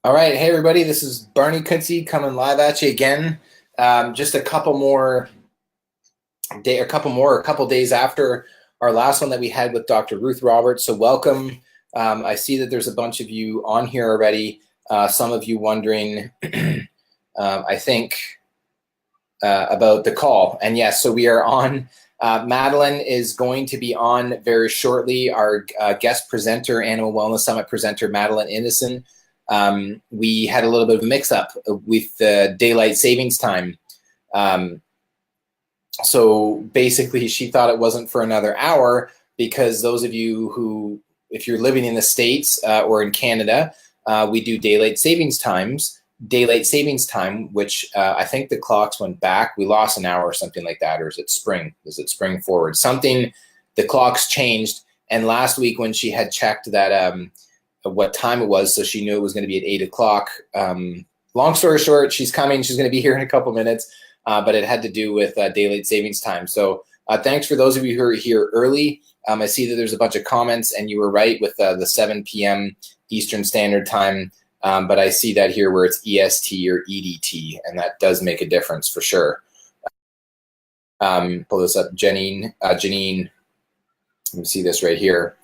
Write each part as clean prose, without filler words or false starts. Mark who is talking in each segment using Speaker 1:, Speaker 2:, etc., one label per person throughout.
Speaker 1: All right, hey everybody, this is Barney coming live at you again. Just a couple a couple days after our last one that we had with Dr. Ruth Roberts. So welcome. I see that there's a bunch of you on here already. Some of you wondering, I think, about the call. And yes, so we are on. Madeleine is going to be on very shortly. Our guest presenter, Animal Wellness Summit presenter, Madeleine Innocent. We had a little bit of a mix-up with the daylight savings time. So basically, she thought it wasn't for another hour because those of you who, if you're living in the States or in Canada, we do daylight savings time, which I think the clocks went back. We lost an hour or something like that, or is it spring? Is it spring forward? Something, the clocks changed. And last week when she had checked that what time it was, so she knew it was going to be at 8 o'clock. Long story short, she's coming. She's going to be here in a couple minutes, but it had to do with daylight savings time. So thanks for those of you who are here early. I see that there's a bunch of comments, and you were right with the 7 p.m. Eastern Standard Time. But I see that here where it's EST or EDT, and that does make a difference for sure. Pull this up, Janine. Let me see this right here.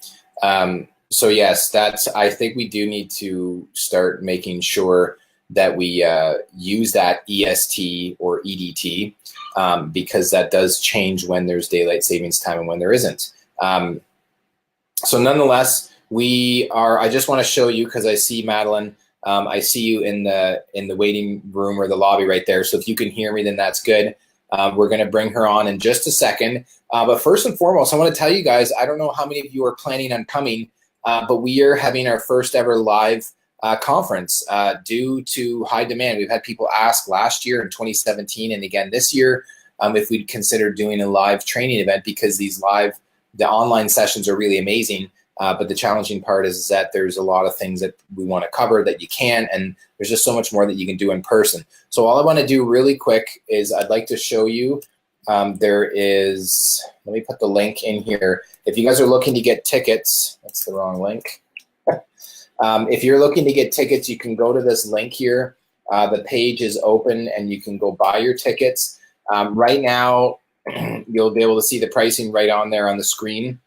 Speaker 1: So yes, I think we do need to start making sure that we use that EST or EDT because that does change when there's daylight savings time and when there isn't. So nonetheless, I just want to show you, because I see Madeleine, I see you in the waiting room or the lobby right there. So if you can hear me, then that's good. We're going to bring her on in just a second. But first and foremost, I want to tell you guys, I don't know how many of you are planning on coming, but we are having our first ever live conference due to high demand. We've had people ask last year in 2017 and again this year if we'd consider doing a live training event, because the online sessions are really amazing. But the challenging part is that there's a lot of things that we want to cover that you can, and there's just so much more that you can do in person. So all I want to do really quick is I'd like to show you, let me put the link in here. If you guys are looking to get tickets, that's the wrong link. If you're looking to get tickets, you can go to this link here. The page is open and you can go buy your tickets. Right now, you'll be able to see the pricing right on there on the screen.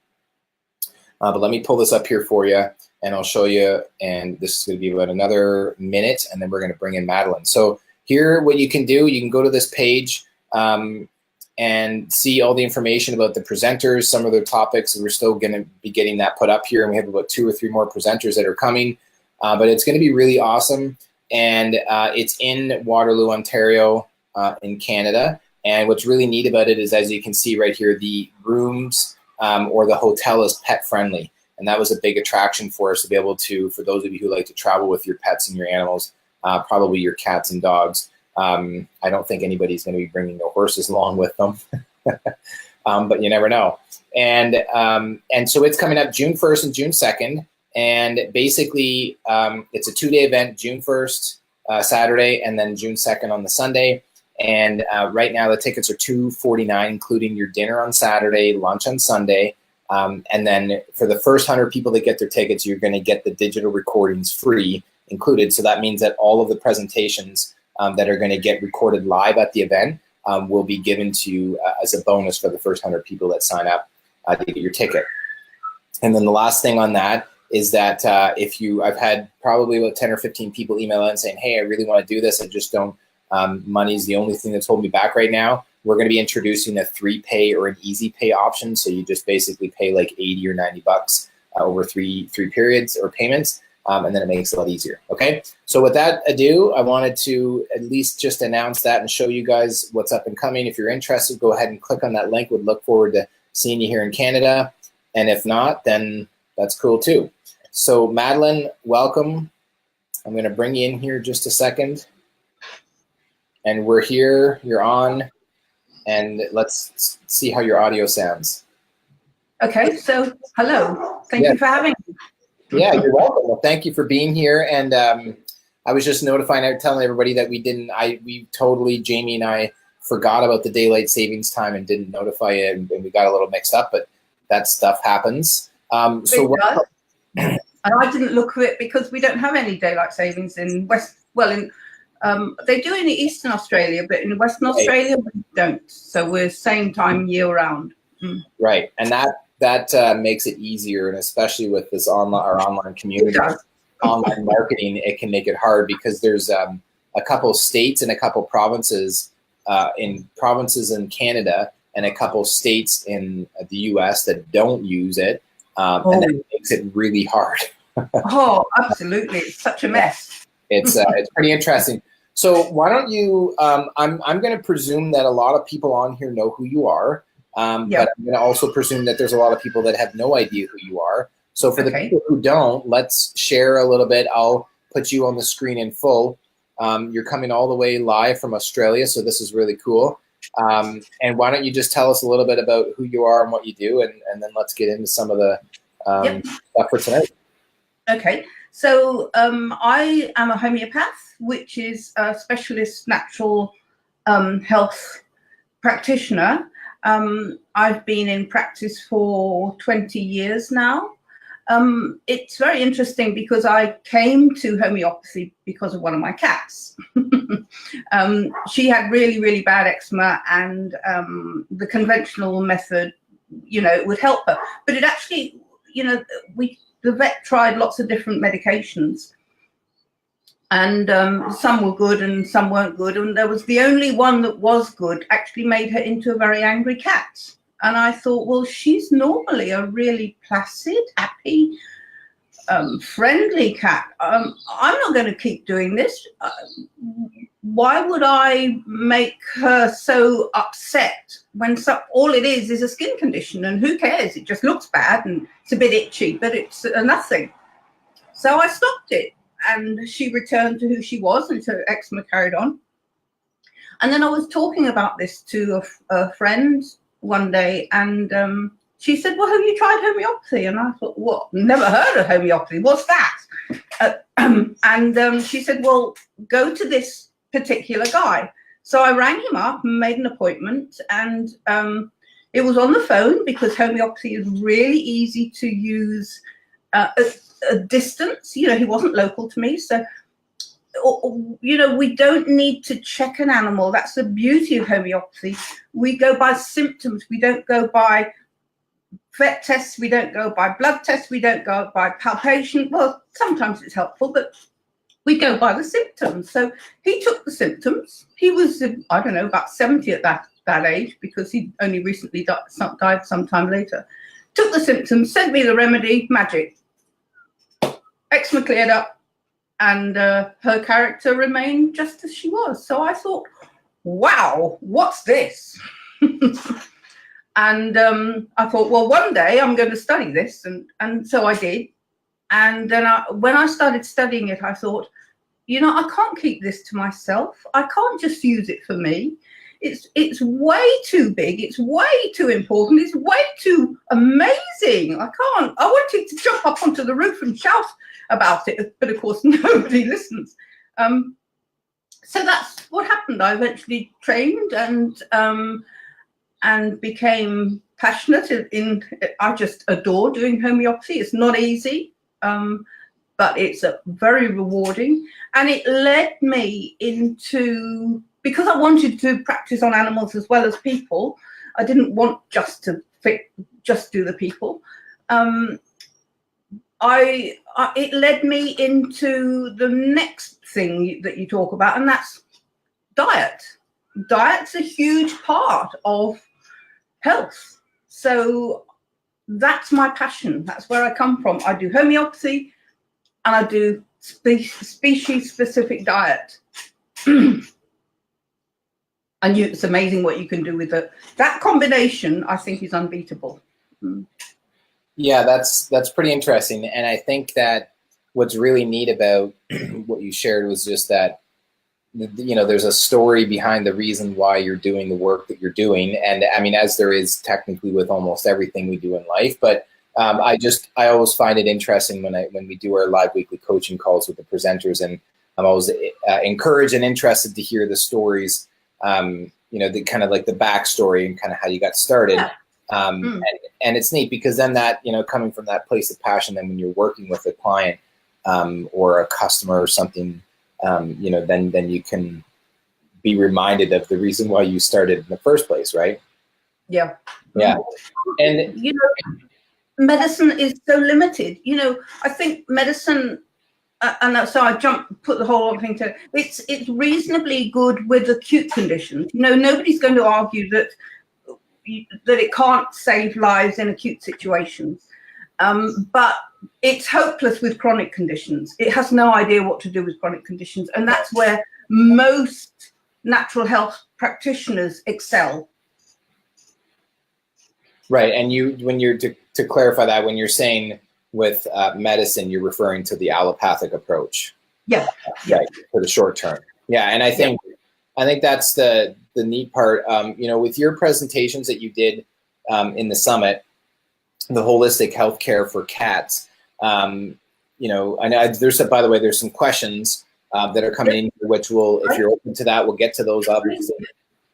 Speaker 1: But let me pull this up here for you and I'll show you. And this is going to be about another minute, and then we're going to bring in Madeleine. So here, what you can do, you can go to this page and see all the information about the presenters, some of their topics. We're still going to be getting that put up here, and we have about 2 or 3 more presenters that are coming. But it's going to be really awesome. And it's in Waterloo, Ontario, in Canada. And what's really neat about it is, as you can see right here, the rooms or the hotel is pet friendly. And that was a big attraction for us to be able to, for those of you who like to travel with your pets and your animals, probably your cats and dogs. I don't think anybody's going to be bringing their horses along with them, but you never know. And so it's coming up June 1st and June 2nd. And basically, it's a 2-day event, June 1st, Saturday, and then June 2nd on the Sunday. And right now the tickets are $249, including your dinner on Saturday, lunch on Sunday. And then for the first 100 people that get their tickets, you're going to get the digital recordings free included. So that means that all of the presentations that are going to get recorded live at the event will be given to you as a bonus for the first 100 people that sign up to get your ticket. And then the last thing on that is that I've had probably about 10 or 15 people email in saying, hey, I really want to do this. I just don't, money's the only thing that's holding me back right now. We're going to be introducing a 3-pay or an easy pay option. So you just basically pay like 80 or 90 bucks over three periods or payments. And then it makes it a lot easier. Okay. So with that ado, I wanted to at least just announce that and show you guys what's up and coming. If you're interested, go ahead and click on that link. Would look forward to seeing you here in Canada. And if not, then that's cool too. So Madeleine, welcome. I'm going to bring you in here just a second. And we're here, you're on, and let's see how your audio sounds.
Speaker 2: Okay, so hello. Thank you for having me.
Speaker 1: Yeah, you're welcome. Well, thank you for being here. And I was just telling everybody that Jamie and I forgot about the daylight savings time and didn't notify you, and we got a little mixed up, but that stuff happens. So
Speaker 2: And I didn't look at it because we don't have any daylight savings in they do in Eastern Australia, but in Western Australia we don't. So we're same time year round.
Speaker 1: Right, and that makes it easier, and especially with this online community, online marketing, it can make it hard because there's a couple states and a couple provinces in Canada and a couple states in the U.S. that don't use it, and that makes it really hard.
Speaker 2: Oh, absolutely! It's such a mess.
Speaker 1: It's pretty interesting. So why don't you? I'm going to presume that a lot of people on here know who you are, but I'm going to also presume that there's a lot of people that have no idea who you are. So for the people who don't, let's share a little bit. I'll put you on the screen in full. You're coming all the way live from Australia, so this is really cool. And why don't you just tell us a little bit about who you are and what you do, and then let's get into some of the stuff for tonight.
Speaker 2: Okay, so I am a homeopath, which is a specialist natural health practitioner. I've been in practice for 20 years now. It's very interesting because I came to homeopathy because of one of my cats. She had really, really bad eczema, and the conventional method, it would help her. But it actually, the vet tried lots of different medications, and some were good and some weren't good. And there was the only one that was good actually made her into a very angry cat. And I thought, well, she's normally a really placid, happy, friendly cat. I'm not going to keep doing this. Why would I make her so upset when all it is a skin condition? And who cares? It just looks bad and it's a bit itchy, but it's nothing. So I stopped it, and she returned to who she was, and so eczema carried on. And then I was talking about this to a friend one day, and she said, well, have you tried homeopathy? And I thought, what? Never heard of homeopathy. What's that? And she said, well, go to this particular guy. So I rang him up and made an appointment, and it was on the phone because homeopathy is really easy to use at a distance. He wasn't local to me, so we don't need to check an animal. That's the beauty of homeopathy. We go by symptoms. We don't go by vet tests. We don't go by blood tests. We don't go by palpation. Well, sometimes it's helpful, but we go by the symptoms. So he took the symptoms. He was, I don't know, about 70 at that age, because he only recently died sometime later. Took the symptoms, sent me the remedy, magic. Eczema cleared up, and her character remained just as she was. So I thought, wow, what's this? And I thought, well, one day I'm going to study this. And so I did. And then when I started studying it, I thought, I can't keep this to myself. I can't just use it for me. It's way too big. It's way too important. It's way too amazing. I wanted to jump up onto the roof and shout about it, but of course nobody listens. So that's what happened. I eventually trained and became passionate I just adore doing homeopathy. It's not easy, but it's very rewarding, and it led me into, because I wanted to practice on animals as well as people. I didn't want just to do the people. It led me into the next thing that you talk about, and that's diet. Diet's a huge part of health. So that's my passion. That's where I come from. I do homeopathy, and I do species-specific diet. And it's amazing what you can do with it. That combination, I think, is unbeatable.
Speaker 1: Yeah, that's pretty interesting. And I think that what's really neat about what you shared was just that, there's a story behind the reason why you're doing the work that you're doing. And I mean, as there is technically with almost everything we do in life, but I always find it interesting when we do our live weekly coaching calls with the presenters, and I'm always encouraged and interested to hear the stories, the kind of like the backstory and kind of how you got started. And it's neat because then that, coming from that place of passion, then when you're working with a client or a customer or something, then you can be reminded of the reason why you started in the first place, right?
Speaker 2: Yeah.
Speaker 1: Yeah. And
Speaker 2: medicine is so limited. I think medicine, and so I put the whole thing to it's reasonably good with acute conditions. Nobody's going to argue that it can't save lives in acute situations, but it's hopeless with chronic conditions. It has no idea what to do with chronic conditions, and that's where most natural health practitioners excel.
Speaker 1: Right, and when you're to clarify that, when you're saying with medicine, you're referring to the allopathic approach.
Speaker 2: Yeah.
Speaker 1: Right, for the short term. Yeah, and I think that's the neat part. With your presentations that you did in the summit, the holistic healthcare for cats. I know by the way, there's some questions that are coming in, which if you're open to that, we'll get to those obviously.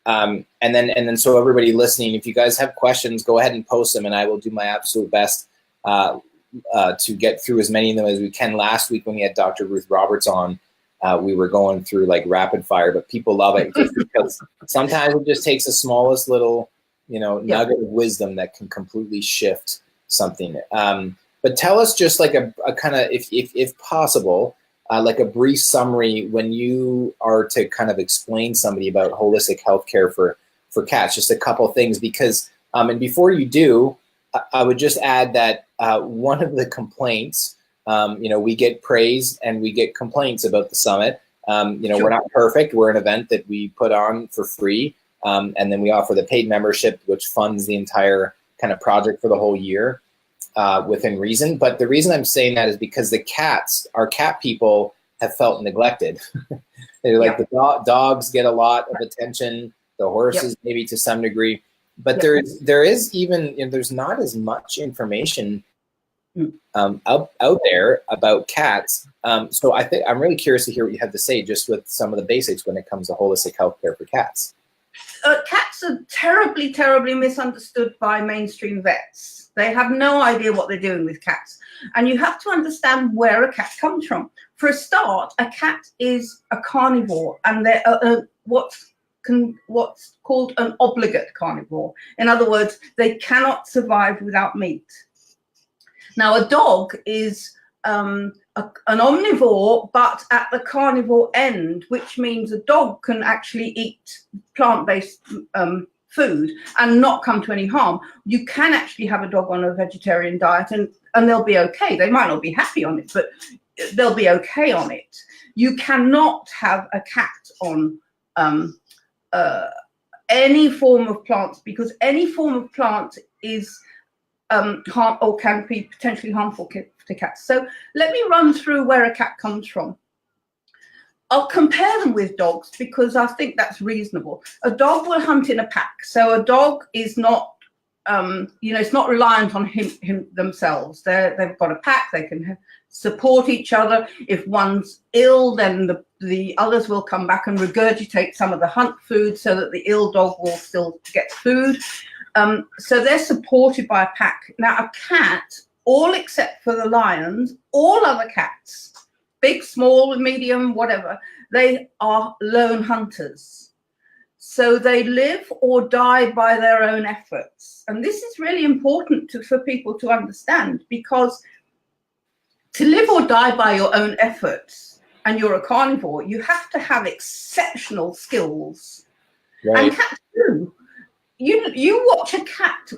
Speaker 1: And then so everybody listening, if you guys have questions, go ahead and post them, and I will do my absolute best to get through as many of them as we can. Last week when we had Dr. Ruth Roberts on, we were going through like rapid fire, but people love it just because sometimes it just takes the smallest little, nugget of wisdom that can completely shift something. But tell us just like a kind of, if possible, like a brief summary when you are to kind of explain somebody about holistic healthcare for cats, just a couple of things, because, and before you do, I would just add that one of the complaints, we get praise and we get complaints about the summit. Sure. We're not perfect. We're an event that we put on for free. And then we offer the paid membership, which funds the entire kind of project for the whole year within reason. But the reason I'm saying that is because our cat people have felt neglected. They're like the dogs get a lot of attention, the horses maybe to some degree. But there is even, there's not as much information out there about cats. So I think I'm really curious to hear what you have to say just with some of the basics when it comes to holistic healthcare for cats.
Speaker 2: Cats are terribly, terribly misunderstood by mainstream vets. They have no idea what they're doing with cats. And you have to understand where a cat comes from. For a start, a cat is a carnivore, and they're what's called an obligate carnivore. In other words, they cannot survive without meat. Now, a dog is an omnivore, but at the carnivore end, which means a dog can actually eat plant-based food and not come to any harm. You can actually have a dog on a vegetarian diet and they'll be okay. They might not be happy on it, but they'll be okay on it. You cannot have a cat on any form of plants, because any form of plant is harm or can be potentially harmful to cats. So let me run through where a cat comes from. I'll compare them with dogs because I think that's reasonable. A dog will hunt in a pack. So a dog is not, it's not reliant on him themselves. They've got a pack. They can support each other. If one's ill, then the others will come back and regurgitate some of the hunt food so that the ill dog will still get food. So they're supported by a pack. Now, a cat, all except for the lions, all other cats, big, small, medium, whatever, they are lone hunters. So they live or die by their own efforts. And this is really important for people to understand, because to live or die by your own efforts, and you're a carnivore, you have to have exceptional skills. Right. And cats do. You watch a cat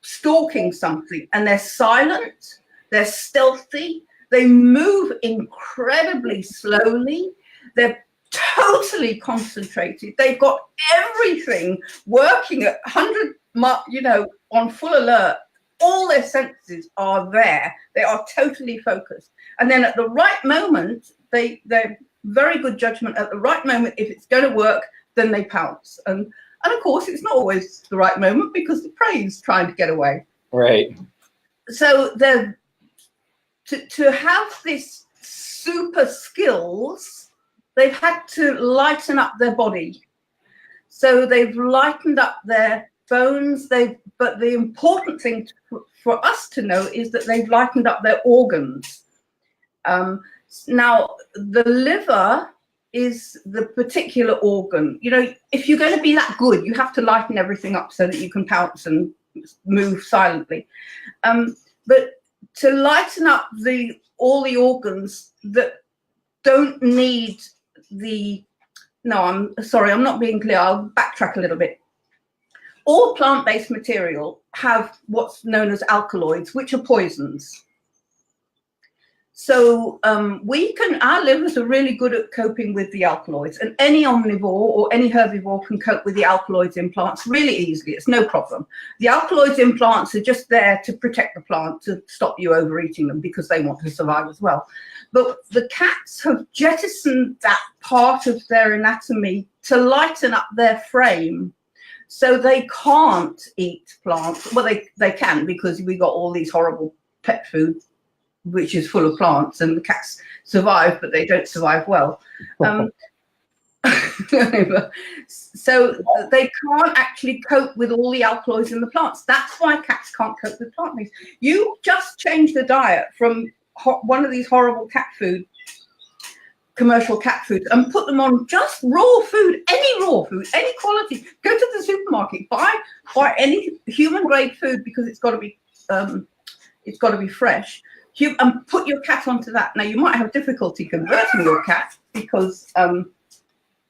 Speaker 2: stalking something, and they're silent, they're stealthy, they move incredibly slowly, they're totally concentrated, they've got everything working at 100, on full alert. All their senses are there. They are totally focused. And then at the right moment, they're very good judgment. At the right moment, if it's going to work, then they pounce. And of course, it's not always the right moment because the prey is trying to get away. Right. So to have this super skills, they've had to lighten up their body. So they've lightened up their bones. They've but the important thing for us to know is that they've lightened up their organs. Now, the liver is the particular organ. You know, if you're going to be that good, you have to lighten everything up so that you can pounce and move silently. But to lighten up all the organs that don't need no, I'm sorry, I'm not being clear. I'll backtrack a little bit. All plant-based material have what's known as alkaloids, which are poisons. So our livers are really good at coping with the alkaloids, and any omnivore or any herbivore can cope with the alkaloids in plants really easily. It's no problem. The alkaloids in plants are just there to protect the plant, to stop you overeating them, because they want to survive as well. But the cats have jettisoned that part of their anatomy to lighten up their frame. So they can't eat plants. Well, they can, because we got all these horrible pet food which is full of plants, and the cats survive, but they don't survive well. So they can't actually cope with all the alkaloids in the plants. That's why cats can't cope with plant-based. You just change the diet from one of these horrible cat food, commercial cat food, and put them on just raw food, any quality. Go to the supermarket, buy any human grade food, because it's got to be fresh. And put your cat onto that. Now, you might have difficulty converting your cat because,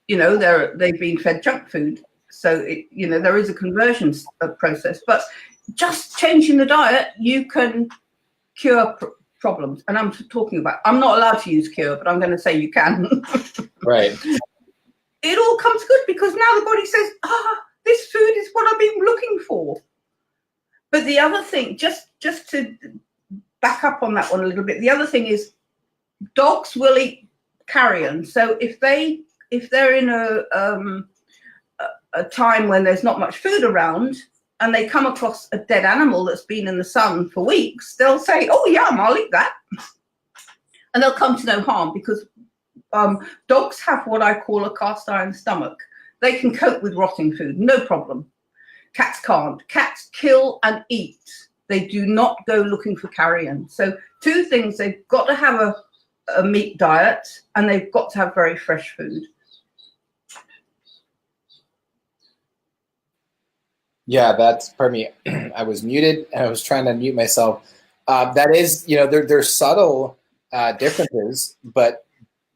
Speaker 2: they've been fed junk food. So, there is a conversion process. But just changing the diet, you can cure problems. And I'm not allowed to use cure, but I'm going to say you can.
Speaker 1: Right.
Speaker 2: It all comes good because now the body says, this food is what I've been looking for. But the other thing, just to back up on that one a little bit. The other thing is dogs will eat carrion. So if they're in a time when there's not much food around and they come across a dead animal that's been in the sun for weeks, they'll say, oh, yum, I'll eat that. And they'll come to no harm because dogs have what I call a cast iron stomach. They can cope with rotting food, no problem. Cats can't. Cats kill and eat. They do not go looking for carrion. So two things, they've got to have a meat diet and they've got to have very fresh food.
Speaker 1: Yeah, pardon me, I was muted and I was trying to mute myself. That is, there's subtle differences, but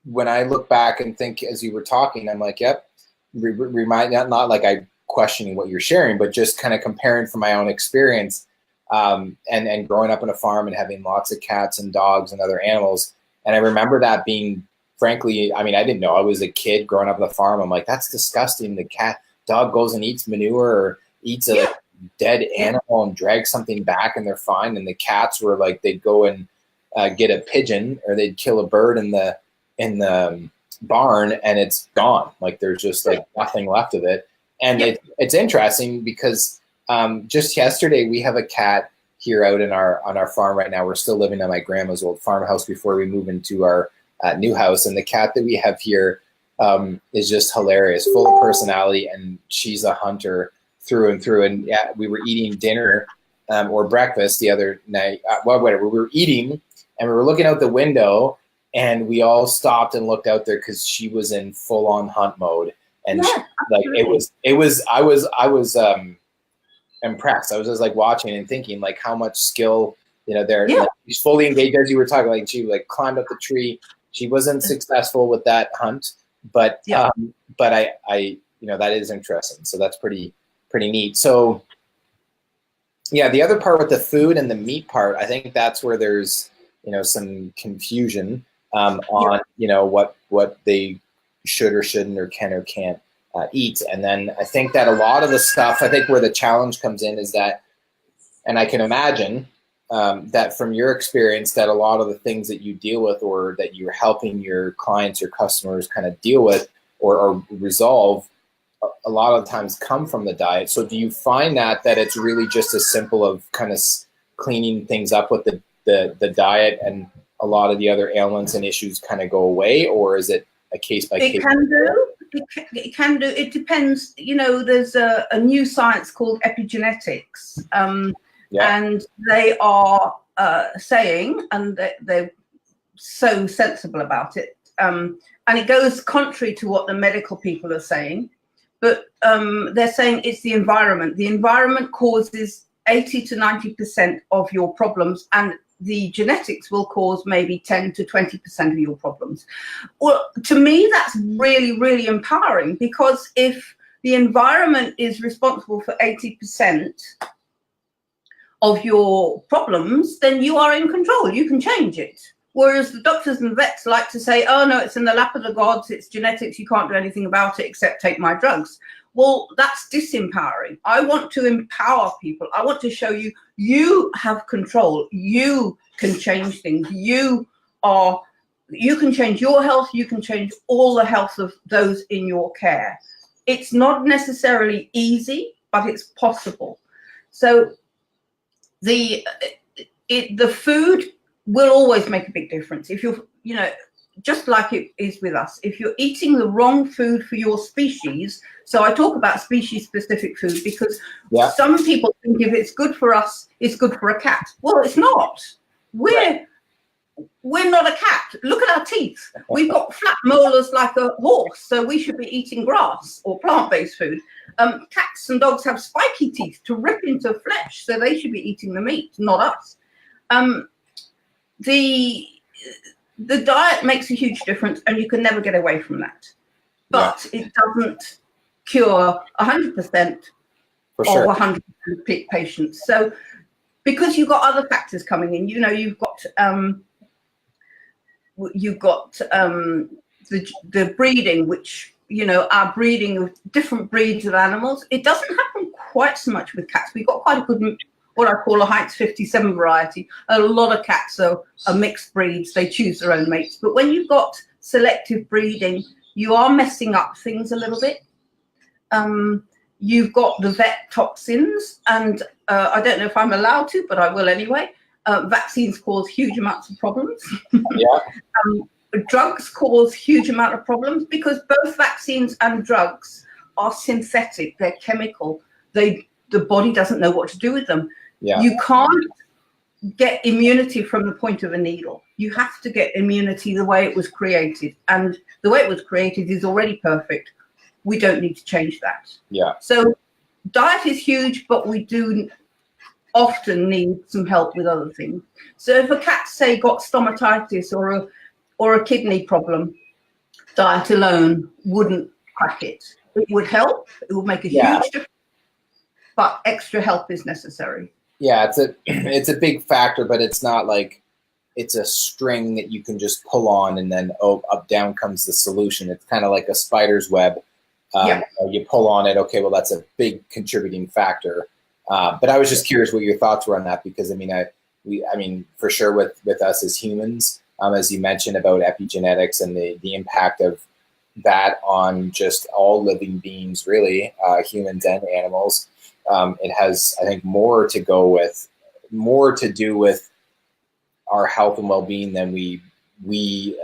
Speaker 1: when I look back and think as you were talking, I'm like, yep, not like I'm questioning what you're sharing, but just kind of comparing from my own experience. And growing up on a farm and having lots of cats and dogs and other animals. And I remember that being, frankly, I didn't know. I was a kid growing up on the farm. I'm like, that's disgusting. The dog goes and eats manure or eats a dead animal and drags something back and they're fine. And the cats were like, they'd go and get a pigeon or they'd kill a bird in the barn and it's gone. Like there's just like nothing left of it. And it's interesting because just yesterday, we have a cat here out on our farm right now. We're still living on my grandma's old farmhouse before we move into our new house. And the cat that we have here is just hilarious, full of personality, and she's a hunter through and through. And yeah, we were eating dinner or breakfast the other night. Whatever. We were eating, and we were looking out the window, and we all stopped and looked out there because she was in full-on hunt mode. And I was impressed. I was just like watching and thinking like how much skill, there. Like, she's fully engaged as you were talking. Like she like climbed up the tree. She wasn't successful with that hunt, but I that is interesting. So that's pretty neat. So yeah, the other part with the food and the meat part, I think that's where there's some confusion on what they should or shouldn't or can or can't eat. And then I think that a lot of the stuff, I think where the challenge comes in is that, and I can imagine that from your experience that a lot of the things that you deal with or that you're helping your clients or customers kind of deal with or resolve a lot of times come from the diet. So do you find that it's really just as simple of kind of cleaning things up with the diet and a lot of the other ailments and issues kind of go away, or is it a case by case?
Speaker 2: It can do. It can do. It depends. You know, there's a new science called epigenetics, and they are saying, and they're so sensible about it, and it goes contrary to what the medical people are saying, but they're saying it's the environment. The environment causes 80 to 90% of your problems, and the genetics will cause maybe 10 to 20% of your problems. Well, to me, that's really, really empowering, because if the environment is responsible for 80% of your problems, then you are in control. You can change it. Whereas the doctors and vets like to say, oh, no, it's in the lap of the gods, it's genetics, you can't do anything about it except take my drugs. Well, that's disempowering. I want to empower people. I want to show you, you have control. You can change things. You can change your health. You can change all the health of those in your care. It's not necessarily easy, but it's possible. So the food will always make a big difference. If you're, you know, just like it is with us, if you're eating the wrong food for your species. So I talk about species specific food because some people think if it's good for us, it's good for a cat. Well, it's not. We're not a cat. Look at our teeth. We've got flat molars like a horse, so we should be eating grass or plant-based food. Cats and dogs have spiky teeth to rip into flesh, so they should be eating the meat, not us. The diet makes a huge difference, and you can never get away from that. But it doesn't cure 100%
Speaker 1: for sure.
Speaker 2: of 100% of patients. So because you've got other factors coming in, you know, you've got the breeding, which, you know, our breeding of different breeds of animals. It doesn't happen quite so much with cats. We've got quite a good, what I call a Heights 57 variety. A lot of cats are mixed breeds. They choose their own mates. But when you've got selective breeding, you are messing up things a little bit. You've got the vet toxins, and I don't know if I'm allowed to, but I will anyway. Vaccines cause huge amounts of problems. Drugs cause huge amount of problems because both vaccines and drugs are synthetic. They're chemical. The body doesn't know what to do with them. You can't get immunity from the point of a needle. You have to get immunity the way it was created. And the way it was created is already perfect. We don't need to change that. So diet is huge, but we do often need some help with other things. So if a cat, say, got stomatitis or a kidney problem, diet alone wouldn't crack it. It would help. It would make a huge difference. But extra help is necessary.
Speaker 1: It's a big factor, but it's not like it's a string that you can just pull on and then up down comes the solution. It's kind of like a spider's web. You pull on it, okay, well, that's a big contributing factor. But I was just curious what your thoughts were on that, because I mean, for sure with us as humans, as you mentioned about epigenetics and the impact of that on just all living beings, really, humans and animals. It has, I think, more to do with our health and well-being than we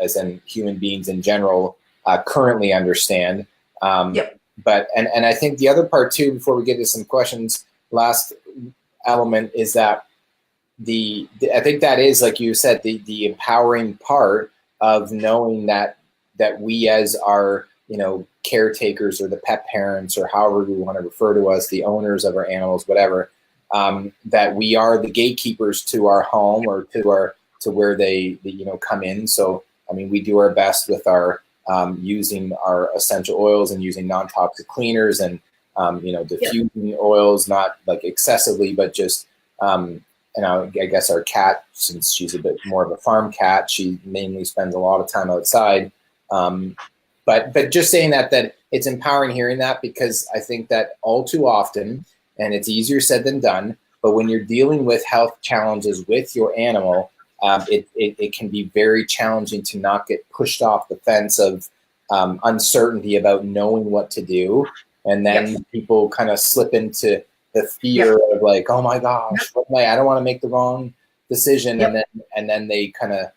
Speaker 1: as in human beings in general currently understand. But I think the other part too, before we get to some questions, last element is that I think that is, like you said, the empowering part of knowing that we as our, you know, caretakers or the pet parents or however we want to refer to us, the owners of our animals, whatever, that we are the gatekeepers to our home or to where they you know, come in. So I mean, we do our best with our using our essential oils and using non-toxic cleaners and you know, diffusing oils, not like excessively, but just you know, I guess our cat, since she's a bit more of a farm cat, she mainly spends a lot of time outside. But just saying that it's empowering hearing that, because I think that all too often, and it's easier said than done, but when you're dealing with health challenges with your animal, it can be very challenging to not get pushed off the fence of uncertainty about knowing what to do. And then people kind of slip into the fear of like, oh my gosh, I don't want to make the wrong decision. And then they kind of,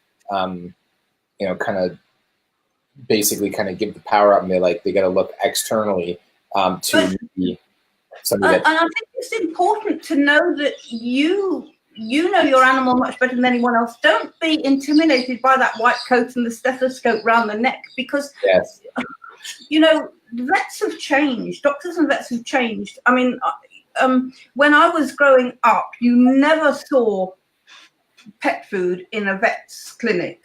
Speaker 1: you know, basically kind of give the power up, and they got to look externally to be somebody
Speaker 2: and I think it's important to know that you know your animal much better than anyone else. Don't be intimidated by that white coat and the stethoscope round the neck, because
Speaker 1: yes.
Speaker 2: Vets have changed. Doctors and vets have changed. I mean, when I was growing up, you never saw pet food in a vet's clinic,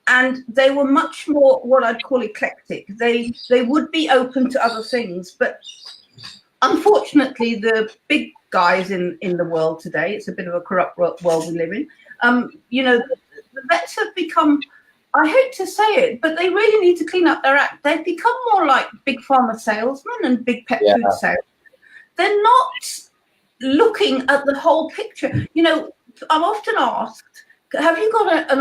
Speaker 2: and they were much more what I'd call eclectic. They would be open to other things, but unfortunately, the big guys in the world today, it's a bit of a corrupt world we live in. The vets have become, I hate to say it, but they really need to clean up their act. They've become more like big pharma salesmen and big pet food salesmen. They're not looking at the whole picture. I'm often asked, have you got a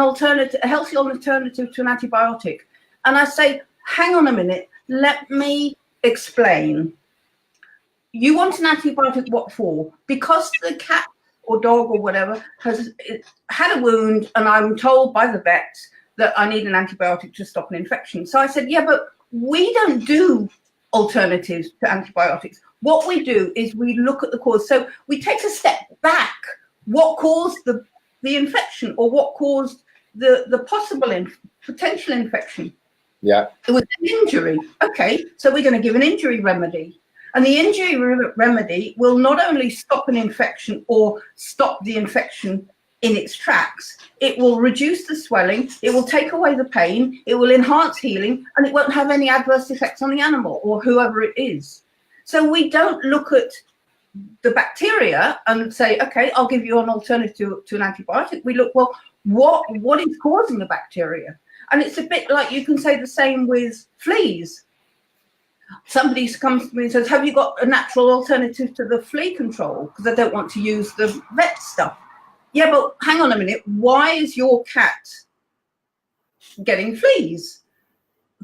Speaker 2: healthy alternative to an antibiotic? And I say, hang on a minute, let me explain. You want an antibiotic, what for? Because the cat or dog or whatever has had a wound, and I'm told by the vet that I need an antibiotic to stop an infection. So I said, yeah, but we don't do alternatives to antibiotics. What we do is we look at the cause. So we take a step back. What caused the infection, or what caused the possible potential infection?
Speaker 1: Yeah.
Speaker 2: It was an injury. Okay, so we're going to give an injury remedy. And the injury remedy will not only stop an infection or stop the infection in its tracks, it will reduce the swelling, it will take away the pain, it will enhance healing, and it won't have any adverse effects on the animal or whoever it is. So we don't look at the bacteria and say, okay, I'll give you an alternative to an antibiotic. We look, well, what is causing the bacteria? And it's a bit like you can say the same with fleas. Somebody comes to me and says, have you got a natural alternative to the flea control? Because I don't want to use the vet stuff. Yeah, but hang on a minute. Why is your cat getting fleas?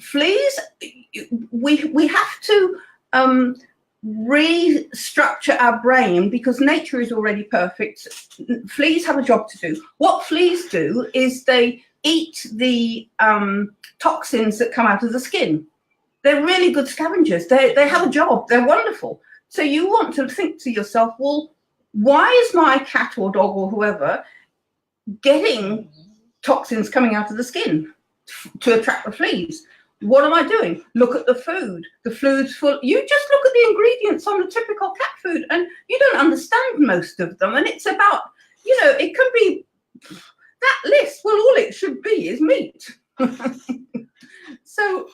Speaker 2: Fleas, we have to restructure our brain, because nature is already perfect. Fleas have a job to do. What fleas do is they eat the toxins that come out of the skin. They're really good scavengers. They have a job. They're wonderful. So you want to think to yourself, well, why is my cat or dog or whoever getting toxins coming out of the skin to attract the fleas? What am I doing? Look at the food. The food's full. You just look at the ingredients on the typical cat food, and you don't understand most of them. And it's about, it can be that list. Well, all it should be is meat. So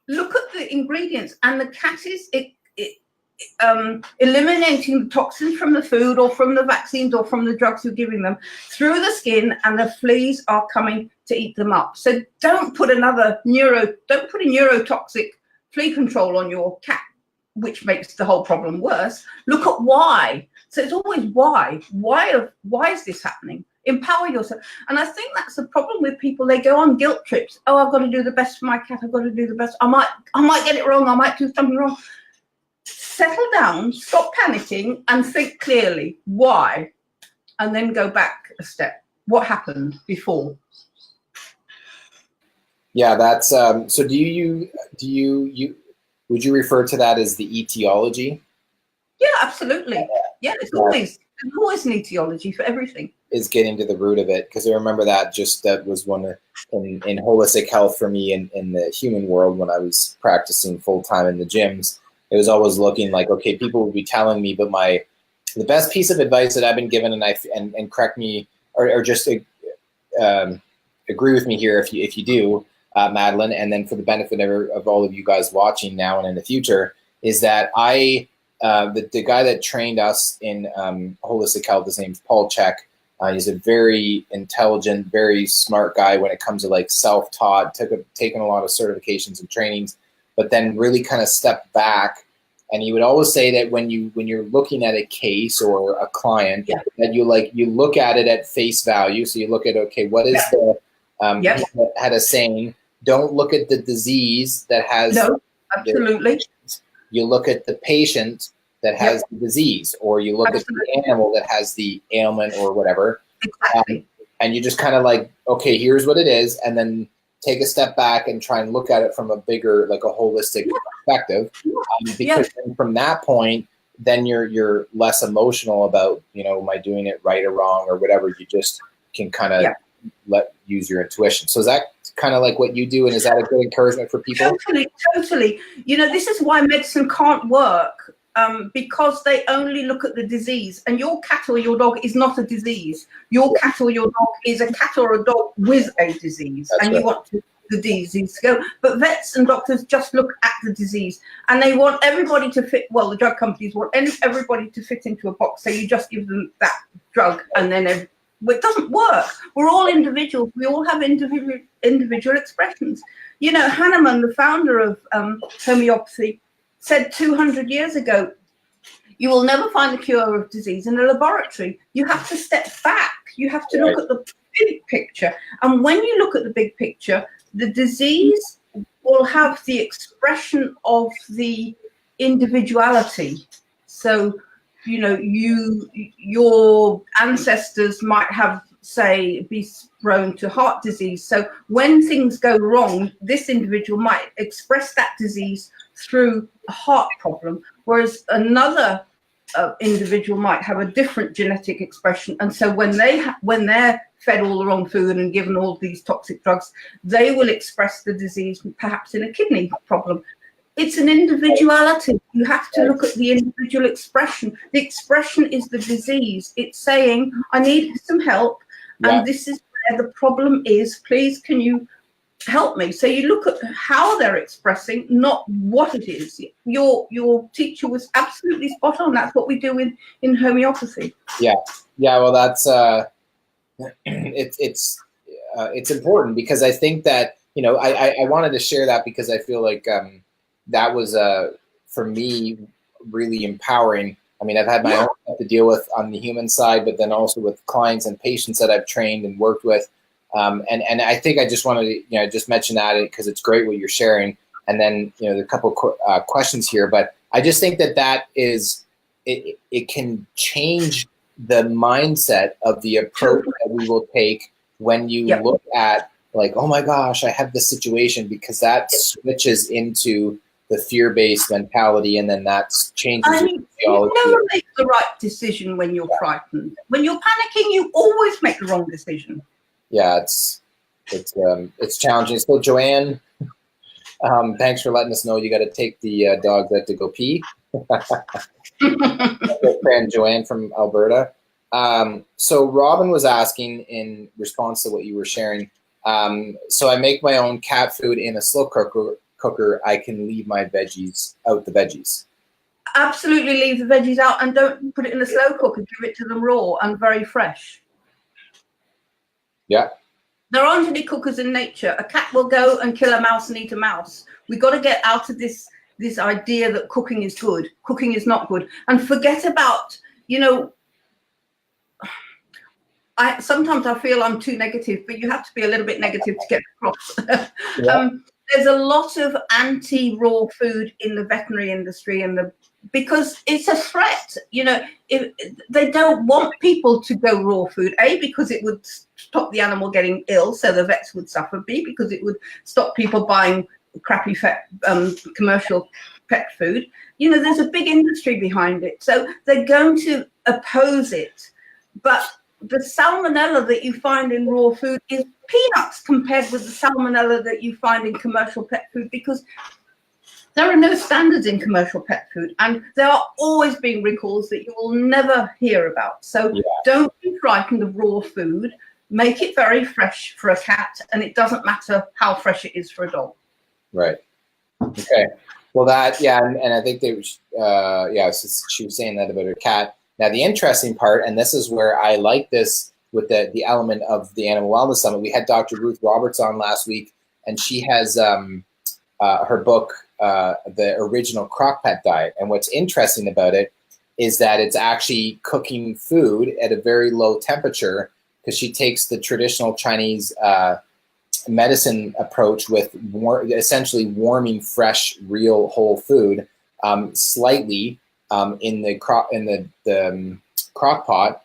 Speaker 2: look at the ingredients, and the cat is eliminating the toxins from the food or from the vaccines or from the drugs you're giving them through the skin, and the fleas are coming to eat them up. So don't put a neurotoxic flea control on your cat, which makes the whole problem worse. Look at why. So it's always why. Why is this happening? Empower yourself. And I think that's the problem with people. They go on guilt trips. Oh, I've got to do the best for my cat. I've got to do the best. I might get it wrong. I might do something wrong. Settle down, stop panicking, and think clearly. Why? And then go back a step. What happened before?
Speaker 1: Yeah, that's so would you refer to that as the etiology?
Speaker 2: Yeah, absolutely. Yeah, there's always an etiology for everything.
Speaker 1: Is getting to the root of it, because I remember that was one in holistic health for me in the human world when I was practicing full time in the gyms. It was always looking like, okay, people would be telling me, but the best piece of advice that I've been given, and correct me or just agree with me here if you do, Madeleine, and then for the benefit of all of you guys watching now and in the future, is that the guy that trained us in holistic health, his name's Paul Check. He's a very intelligent, very smart guy when it comes to like self-taught, taken a lot of certifications and trainings, but then really kind of stepped back. And he would always say that when you're looking at a case or a client, that you look at it at face value. So you look at, okay, what is he had a saying, don't look at the disease that has.
Speaker 2: No, absolutely.
Speaker 1: You look at the patient that has the disease, or you look at the animal that has the ailment or whatever.
Speaker 2: Exactly.
Speaker 1: And you just kind of like, okay, here's what it is. And then take a step back and try and look at it from a bigger, like a holistic perspective. Because then from that point, then you're less emotional about, am I doing it right or wrong or whatever. You just can kind of use your intuition. So is that kind of like what you do? And is that a good encouragement for people?
Speaker 2: Totally. This is why medicine can't work, because they only look at the disease. And your cat or your dog is not a disease. Your cat or your dog is a cat or a dog with a disease. That's right. You want the disease to go. But vets and doctors just look at the disease, and they want everybody to fit. Well, the drug companies want everybody to fit into a box. So you just give them that drug, and then it doesn't work. We're all individuals. We all have individual expressions. Hahnemann, the founder of homeopathy, said 200 years ago, you will never find the cure of disease in a laboratory. You have to step back. You have to look at the big picture. And when you look at the big picture, the disease will have the expression of the individuality. So, your ancestors might have, be prone to heart disease. So when things go wrong, this individual might express that disease through a heart problem, whereas another individual might have a different genetic expression. And so when they're fed all the wrong food and given all these toxic drugs, they will express the disease perhaps in a kidney problem. It's an individuality. You have to look at the individual expression. The expression is the disease. It's saying, I need some help, and this is where the problem is. Please, can you help me? So you look at how they're expressing, not what it is. Your teacher was absolutely spot on. That's what we do in homeopathy.
Speaker 1: Well, that's it's important, because I think that I wanted to share that because I feel like that was for me really empowering. I mean, I've had my own stuff to deal with on the human side, but then also with clients and patients that I've trained and worked with. And I think I just wanted to just mention that because it's great what you're sharing. And then a couple questions here, but I just think that is it can change the mindset of the approach that we will take when you look at like, oh my gosh, I have this situation, because that switches into the fear-based mentality, and then that changes your physiology.
Speaker 2: You never make the right decision when you're frightened. When you're panicking, you always make the wrong decision.
Speaker 1: Yeah, it's challenging. So Joanne, thanks for letting us know you got to take the dogs out to go pee. Friend Joanne from Alberta. So Robin was asking in response to what you were sharing. So I make my own cat food in a slow cooker. I can leave my veggies out. The veggies.
Speaker 2: Absolutely, leave the veggies out, and don't put it in a slow cooker. Give it to them raw and very fresh.
Speaker 1: Yeah.
Speaker 2: There aren't any cookers in nature. A cat will go and kill a mouse and eat a mouse. We've got to get out of this idea that cooking is good. Cooking is not good. And forget about, sometimes I feel I'm too negative, but you have to be a little bit negative to get across. There's a lot of anti-raw food in the veterinary industry, because it's a threat. If they don't want people to go raw food, A, because it would stop the animal getting ill, so the vets would suffer. B, because it would stop people buying crappy commercial pet food. There's a big industry behind it, so they're going to oppose it. But the salmonella that you find in raw food is peanuts compared with the salmonella that you find in commercial pet food, because there are no standards in commercial pet food, and there are always being recalls that you will never hear about. So don't be frightened of raw food. Make it very fresh for a cat, and it doesn't matter how fresh it is for a dog. Right.
Speaker 1: Okay. Well, and I think she was saying that about her cat. Now, the interesting part, and this is where I like this with the element of the Animal Wellness Summit, we had Dr. Ruth Roberts on last week, and she has her book, The Original Crock-Pot Diet. And what's interesting about it is that it's actually cooking food at a very low temperature, because she takes the traditional Chinese medicine approch with essentially warming fresh, real, whole food slightly in the crock pot,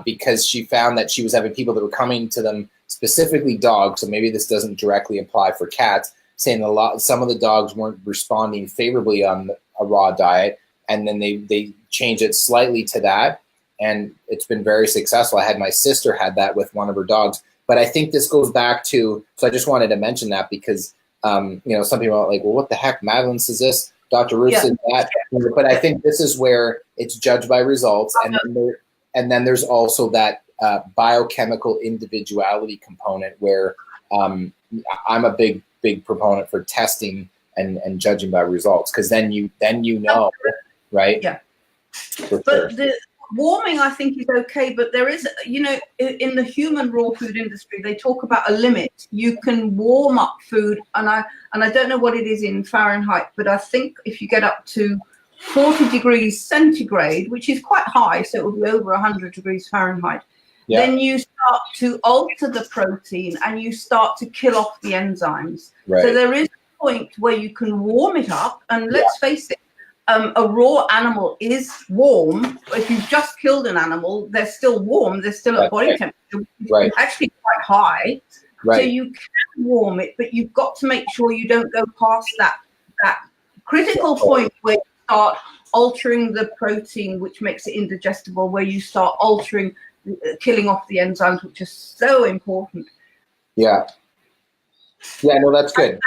Speaker 1: because she found that she was having people that were coming to them specifically dogs, so maybe this doesn't directly apply for cats, saying some of the dogs weren't responding favorably on a raw diet, and then they change it slightly to that, and it's been very successful. I had my sister had that with one of her dogs, but I think this goes back to, so I just wanted to mention that because some people are like, well, what the heck, Madeleine says this, Dr. Ruth says that, but I think this is where it's judged by results, and then there's also that biochemical individuality component where I'm a big proponent for testing and judging by results, because then you know, right?
Speaker 2: Yeah.
Speaker 1: But
Speaker 2: the warming, I think, is okay, but there is, in the human raw food industry, they talk about a limit. You can warm up food, and I don't know what it is in Fahrenheit, but I think if you get up to 40 degrees centigrade, which is quite high, so it will be over 100 degrees Fahrenheit, then you start to alter the protein and you start to kill off the enzymes.
Speaker 1: Right.
Speaker 2: So there is a point where you can warm it up, and let's face it, a raw animal is warm. If you've just killed an animal, they're still warm. They're still at body temperature, which is actually quite high. Right. So you can warm it, but you've got to make sure you don't go past that critical point where you start altering the protein, which makes it indigestible, where you start killing off the enzymes, which are so important.
Speaker 1: Yeah. No, that's good.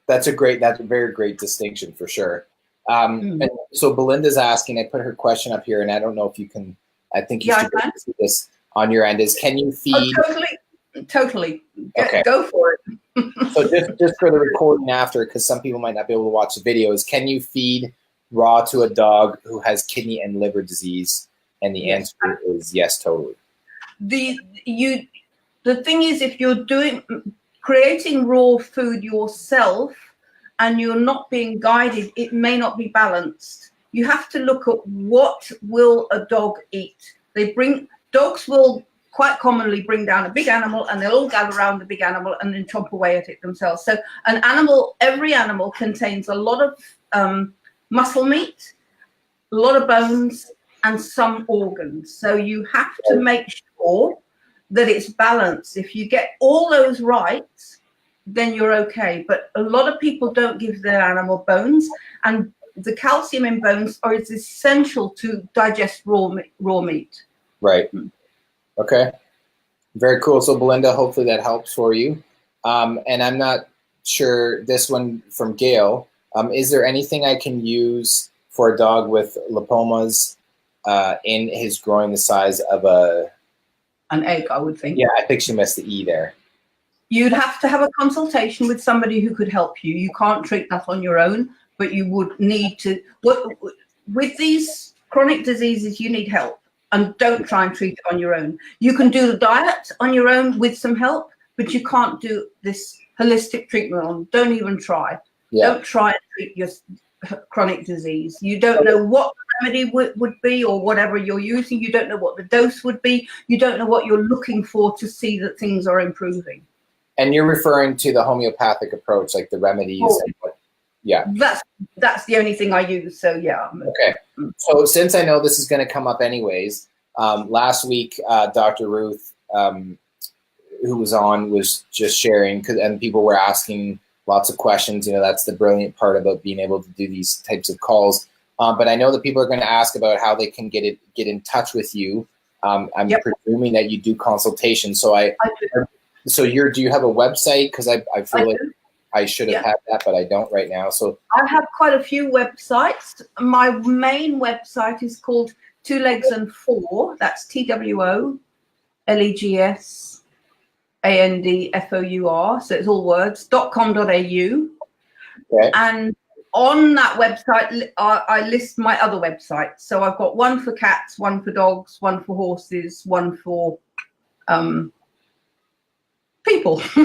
Speaker 1: That's a very great distinction for sure. And so Belinda's asking, I put her question up here, and I don't know if you can, I think you should see this on your end, is can you feed?
Speaker 2: Oh, totally.
Speaker 1: Okay.
Speaker 2: Go for it.
Speaker 1: So just for the recording after, because some people might not be able to watch the videos, can you feed raw to a dog who has kidney and liver disease? And the answer is yes, totally.
Speaker 2: The thing is, if you're creating raw food yourself and you're not being guided, it may not be balanced. You have to look at what will a dog eat. Dogs will quite commonly bring down a big animal, and they'll all gather around the big animal and then chomp away at it themselves. So every animal contains a lot of muscle meat, a lot of bones, and some organs. So you have to make sure that it's balanced. If you get all those right, then you're okay. But a lot of people don't give their animal bones, and the calcium in bones is essential to digest raw meat.
Speaker 1: Right. Okay. Very cool. So Belinda, hopefully that helps for you. And I'm not sure, this one from Gail, is there anything I can use for a dog with lipomas in his growing the size of
Speaker 2: an egg, I would think.
Speaker 1: Yeah, I think she missed the E there.
Speaker 2: You'd have to have a consultation with somebody who could help you. You can't treat that on your own, but you would need to. With these chronic diseases, you need help, and don't try and treat it on your own. You can do the diet on your own with some help, but you can't do this holistic treatment on. Don't even try. Yeah. Don't try and treat your chronic disease. You don't know what the remedy would be, or whatever you're using. You don't know what the dose would be. You don't know what you're looking for to see that things are improving.
Speaker 1: And you're referring to the homeopathic approach, like the remedies. Yeah.
Speaker 2: That's the only thing I use. So yeah.
Speaker 1: Okay. So since I know this is going to come up anyways, last week Dr. Ruth, who was on, was just sharing, and people were asking lots of questions. That's the brilliant part about being able to do these types of calls. But I know that people are going to ask about how they can get in touch with you. I'm presuming that you do consultations. So I do. So do you have a website? Because I feel like I should have had that, but I don't right now. So
Speaker 2: I have quite a few websites. My main website is called Two Legs and Four. That's TWOLEGSANDFOUR. So it's all words. .com.au.
Speaker 1: Okay.
Speaker 2: And on that website, I list my other websites. So I've got one for cats, one for dogs, one for horses, one for people. Because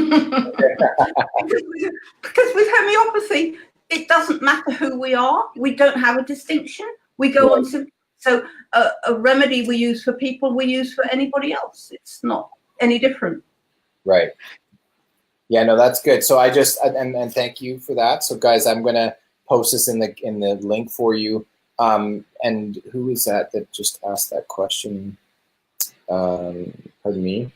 Speaker 2: with homeopathy, it doesn't matter who we are. We don't have a distinction. We go on to, so a remedy we use for people, we use for anybody else. It's not any different.
Speaker 1: Right. Yeah, no, that's good. So I just, and thank you for that. So guys, I'm going to post this in the link for you. And who is that just asked that question? Pardon me.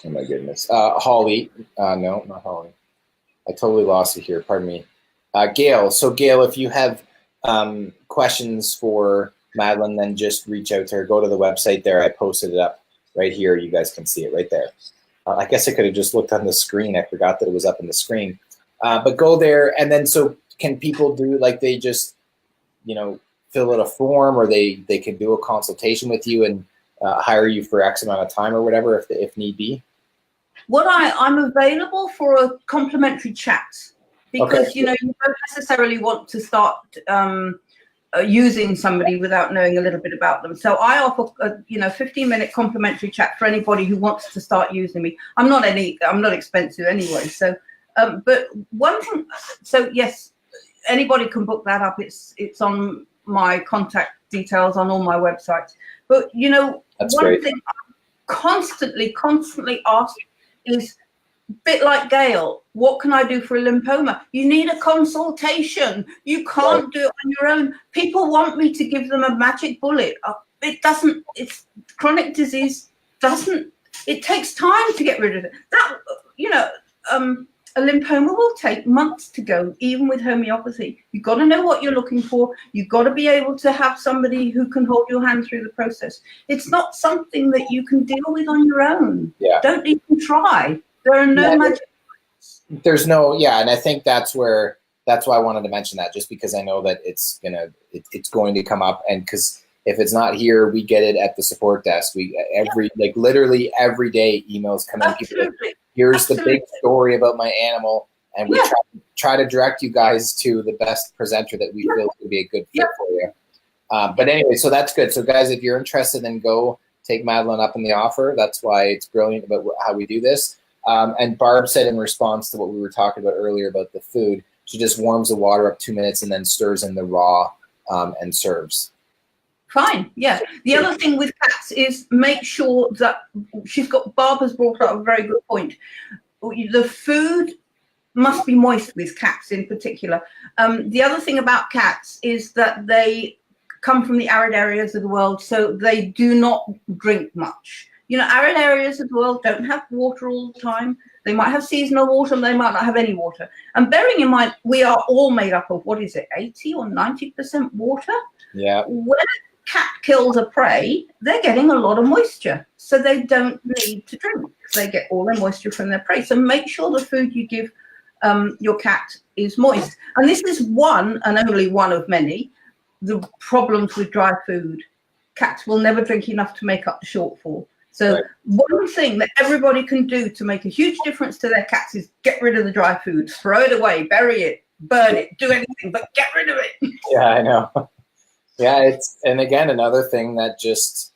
Speaker 1: Oh my goodness. Holly. No, not Holly. I totally lost it here. Pardon me. Gail. So Gail, if you have questions for Madeleine, then just reach out to her. Go to the website there. I posted it up right here. You guys can see it right there. I guess I could have just looked on the screen. I forgot that it was up on the screen. But go there, and then so can people do, like, they just, you know, fill out a form, or they can do a consultation with you and hire you for X amount of time or whatever if need be?
Speaker 2: I'm available for a complimentary chat, because
Speaker 1: Okay.
Speaker 2: you know, you don't necessarily want to start using somebody without knowing a little bit about them. So I offer a 15-minute complimentary chat for anybody who wants to start using me. I'm not expensive anyway. So but one thing, so yes, anybody can book that up. It's on my contact details on all my websites. But you know,
Speaker 1: That's
Speaker 2: one
Speaker 1: great.
Speaker 2: thing I'm constantly asked is, a bit like Gail, what can I do for a lymphoma? You need a consultation. You can't do it on your own. People want me to give them a magic bullet. It doesn't. It's chronic disease. It takes time to get rid of it. That, you know, a lymphoma will take months to go, even with homeopathy. You've got to know what you're looking for. You've got to be able to have somebody who can hold your hand through the process. It's not something that you can deal with on your own.
Speaker 1: Yeah.
Speaker 2: Don't even try. There are no magic.
Speaker 1: There's no, and I think that's why I wanted to mention that, just because I know that it's going to come up, and because if it's not here, we get it at the support desk. Literally every day emails come in.
Speaker 2: Absolutely.
Speaker 1: Here's the big story about my animal, and we try to direct you guys to the best presenter that we feel would be a good fit for you. But anyway, so that's good. So guys, if you're interested, then go take Madeleine up on the offer. That's why it's brilliant about how we do this. And Barb said in response to what we were talking about earlier about the food, she just warms the water up 2 minutes and then stirs in the raw and serves.
Speaker 2: Fine, yeah. The other thing with cats is make sure that Barb has brought up a very good point. The food must be moist with cats in particular. The other thing about cats is that they come from the arid areas of the world, so they do not drink much. You know, arid areas of the world don't have water all the time. They might have seasonal water, and they might not have any water. And bearing in mind, we are all made up of, 80 or 90% water?
Speaker 1: Yeah.
Speaker 2: When a cat kills a prey, they're getting a lot of moisture, so they don't need to drink. They get all their moisture from their prey. So make sure the food you give your cat is moist. And this is one, and only one of many, the problems with dry food. Cats will never drink enough to make up the shortfall. So one thing that everybody can do to make a huge difference to their cats is get rid of the dry food, throw it away, bury it, burn it, do anything, but get rid of it.
Speaker 1: Yeah, I know. Yeah, and again, another thing that just